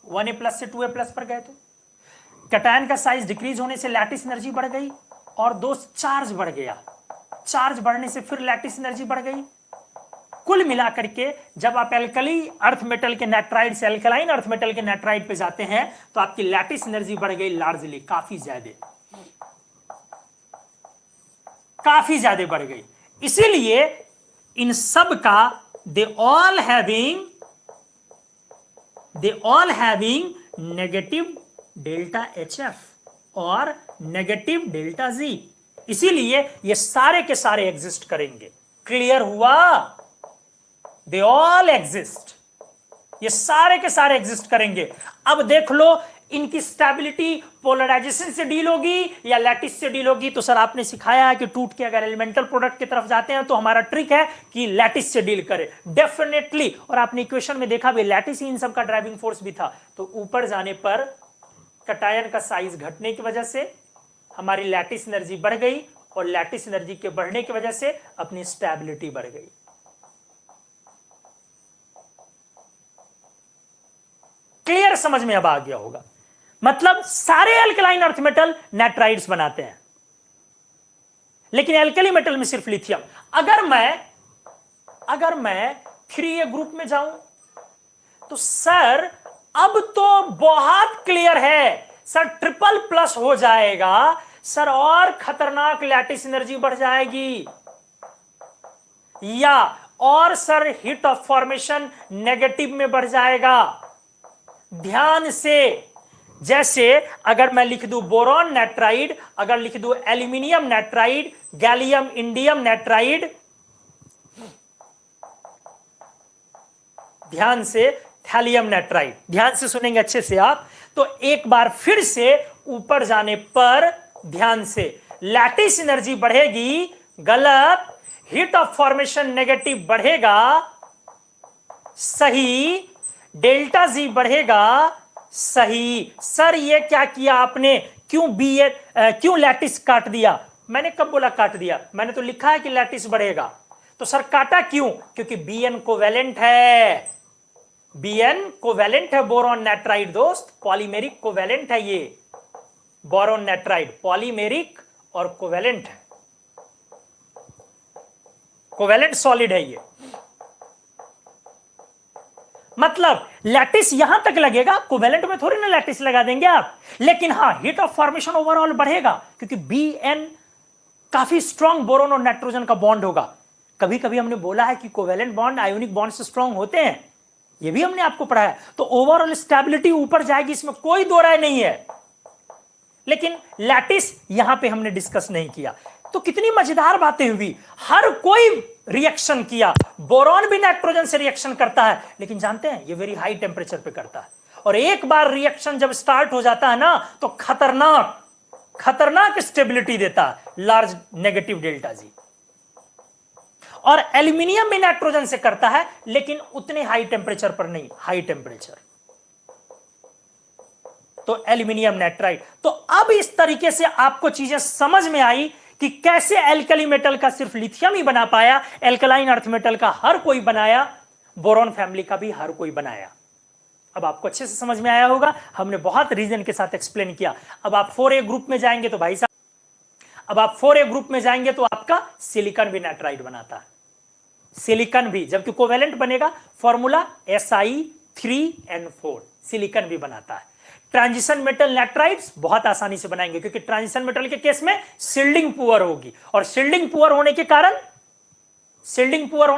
1a+ से 2a+ पर गए, तो कैटायन का साइज डिक्रीज होने से लैटिस एनर्जी बढ़ गई, और दोस्त चार्ज बढ़ गया, चार्ज बढ़ने से फिर लैटिस एनर्जी बढ़ गई। कुल मिलाकर के जब आप एल्कली अर्थ मेटल के नाइट्राइड से एल्कलाइन अर्थ मेटल के नाइट्राइड पे जाते हैं, तो आपकी लैटिस एनर्जी बढ़ गई लार्जली, काफी ज्यादा बढ़ गई। इसीलिए इन सब का they all having negative delta HF और नेगेटिव डेल्टा Z, इसीलिए ये सारे के सारे एग्जिस्ट करेंगे। क्लियर हुआ? दे ऑल एग्जिस्ट, ये सारे के सारे एग्जिस्ट करेंगे। अब देख लो, इनकी स्टेबिलिटी पोलराइजेशन से डील होगी या लैटिस से डील होगी? तो सर आपने सिखाया है कि टूट के अगर एलिमेंटल प्रोडक्ट की तरफ जाते हैं, तो हमारा ट्रिक है कि लैटिस से डील करे, डेफिनेटली। और आपने इक्वेशन में देखा भी, लैटिस ही इन सब का ड्राइविंग फोर्स भी था। तो ऊपर जाने पर कटायन का साइज घटने की वजह से हमारी लैटिस एनर्जी बढ़ गई, और लैटिस एनर्जी के बढ़ने की वजह से अपनी स्टेबिलिटी बढ़ गई। क्लियर? समझ में अब आ गया होगा। मतलब सारे एल्कलाइन अर्थ मेटल नाइट्राइड्स बनाते हैं, लेकिन एल्कली मेटल में सिर्फ लिथियम। अगर मैं 3A ग्रुप में जाऊं तो सर अब तो बहुत क्लियर है सर, ट्रिपल प्लस हो जाएगा सर, और खतरनाक लैटिस एनर्जी बढ़ जाएगी, या और sir heat of formation negative में बढ़ जाएगा। ध्यान से, जैसे अगर मैं लिख दूं बोरॉन नाइट्राइड, अगर लिख दूं aluminium nitride, gallium indium nitride, ध्यान से थैलियम नाइट्राइड, ध्यान से सुनेंगे अच्छे से आप, तो एक बार फिर से ऊपर जाने पर ध्यान से, लैटिस एनर्जी बढ़ेगी, गलत, हीट ऑफ फॉर्मेशन नेगेटिव बढ़ेगा, सही, डेल्टा जी बढ़ेगा, सही। सर ये क्या किया आपने, क्यों लैटिस काट दिया? मैंने कब बोला काट दिया? मैंने तो लिखा है कि लैटिस बढ़ेगा, तो सर काटा क्यों? क्योंकि बीएन कोवेलेंट है, बीएन कोवेलेंट है बोरॉन नाइट्राइड दोस्त, पॉलीमेरिक कोवेलेंट है ये बोरॉन नाइट्राइड, पॉलीमेरिक और कोवेलेंट है, कोवेलेंट सॉलिड है ये। मतलब लैटिस यहां तक लगेगा, कोवेलेंट में थोड़ी ना लैटिस लगा देंगे आप, लेकिन हां हीट ऑफ फॉर्मेशन ओवरऑल बढ़ेगा, क्योंकि बीएन काफी स्ट्रॉन्ग बोरोन और नाइट्रोजन का बॉन्ड होगा। कभी कभी हमने बोला है कि कोवेलेंट बॉन्ड आयोनिक बॉन्ड से स्ट्रॉन्ग होते हैं, ये भी हमने आपको पढ़ाया। तो ओवरऑल स्टेबिलिटी ऊपर जाएगी, इसमें कोई दो राय नहीं है, लेकिन लैटिस यहां पे हमने डिस्कस नहीं किया। तो कितनी मजेदार बातें हुई, हर कोई रिएक्शन किया, बोरॉन भी नाइट्रोजन से रिएक्शन करता है, लेकिन जानते हैं ये वेरी हाई टेम्परेचर पे करता है, और एक बार रिएक्शन जब स्टार्ट हो जाता है ना तो खतरनाक स्टेबिलिटी देता है, लार्ज नेगेटिव डेल्टा जी। और एल्यूमिनियम भी नाइट्रोजन से करता है, लेकिन उतने हाई टेम्परेचर पर नहीं, हाई टेम्परेचर, तो एल्यूमिनियम नाइट्राइड। तो अब इस तरीके से आपको चीजें समझ में आई कि कैसे एल्कली मेटल का सिर्फ लिथियम ही बना पाया, एल्कलाइन अर्थ मेटल का हर कोई बनाया, बोरॉन फैमिली का भी हर कोई बनाया। अब आपको अच्छे से समझ में आया होगा, हमने बहुत रीजन के साथ एक्सप्लेन किया। अब आप 4A ग्रुप में जाएंगे तो भाई साहब, अब आप 4A ग्रुप में जाएंगे तो आपका सिलिकॉन भी नाइट्राइड बनाता है, सिलिकॉन भी, जबकि कोवेलेंट बनेगा फॉर्मूला Si3N4, सिलिकॉन भी बनाता है। ट्रांजिशन मेटल नाइट्राइड्स बहुत आसानी से बनाएंगे, क्योंकि ट्रांजिशन मेटल के केस में शिल्डिंग पुअर होगी, और शिल्डिंग पुअर होने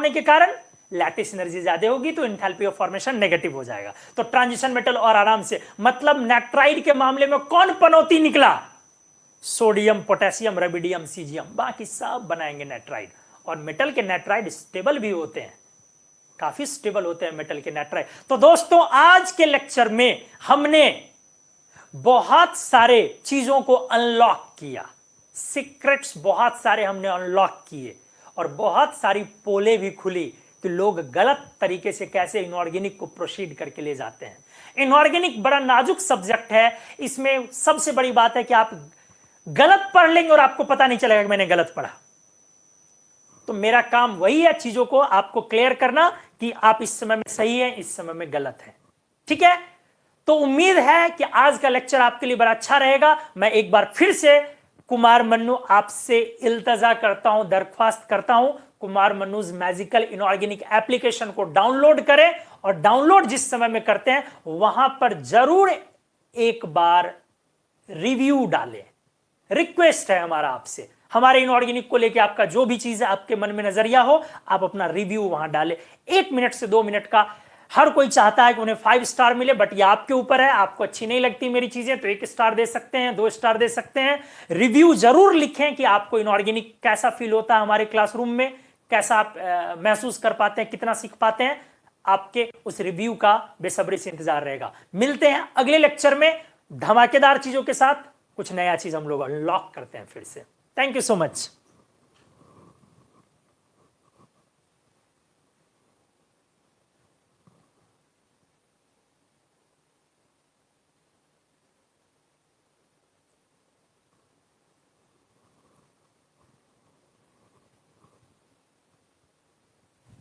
के कारण लैटिस एनर्जी ज्यादा होगी, तो एंथैल्पी ऑफ फॉर्मेशन नेगेटिव हो जाएगा। तो ट्रांजिशन मेटल और आराम से, मतलब नाइट्राइड के मामले में कौन पनौती निकला? सोडियम, पोटेशियम, रेबिडियम, सीजियम, बाकी सब बनाएंगे नाइट्राइड। और मेटल के नाइट्राइड स्टेबल भी होते हैं, काफी स्टेबल होते हैं मेटल के नाइट्राइड। तो दोस्तों आज के लेक्चर में हमने बहुत सारे चीजों को अनलॉक किया, सीक्रेट्स बहुत सारे हमने अनलॉक किए, और बहुत सारी पोले भी खुली कि लोग गलत तरीके से कैसे इनऑर्गेनिक को प्रोसीड करके ले जाते हैं। इनऑर्गेनिक बड़ा नाजुक सब्जेक्ट है, इसमें सबसे बड़ी बात है कि आप गलत पढ़ लेंगे और आपको पता नहीं चलेगा कि मैंने गलत पढ़ा। तो मेरा काम वही है, चीजों को आपको क्लियर करना कि आप इस समय में सही हैं, इस समय में गलत है। ठीक है, तो उम्मीद है कि आज का लेक्चर आपके लिए बड़ा अच्छा रहेगा। मैं एक बार फिर से कुमार मन्नू आपसे इल्तजा करता हूं, दरख्वास्त करता हूं, कुमार मन्नूज मैजिकल इनऑर्गेनिक एप्लीकेशन को डाउनलोड करें, और डाउनलोड जिस समय में करते हैं वहां पर जरूर एक बार रिव्यू डालें। रिक्वेस्ट है हमारा आपसे, हमारे इनऑर्गेनिक को लेके आपका जो भी चीज है, आपके मन में नजरिया हो, आप अपना रिव्यू वहां डालें। 1 मिनट से 2 मिनट का। हर कोई चाहता है कि उन्हें 5 स्टार मिले, बट ये आपके ऊपर है, आपको अच्छी नहीं लगती मेरी चीजें तो 1 स्टार दे सकते हैं, 2 स्टार दे सकते हैं। रिव्यू जरूर लिखें कि आपको इनऑर्गेनिक कैसा फील होता है, हमारे क्लासरूम में कैसा आप महसूस कर पाते हैं, कितना सीख पाते हैं। आपके उस रिव्यू का बेसब्री से इंतजार रहेगा। मिलते हैं अगले लेक्चर में धमाकेदार चीजों के साथ, कुछ नया चीज हम लोग अनलॉक करते हैं फिर से। Thank you so much.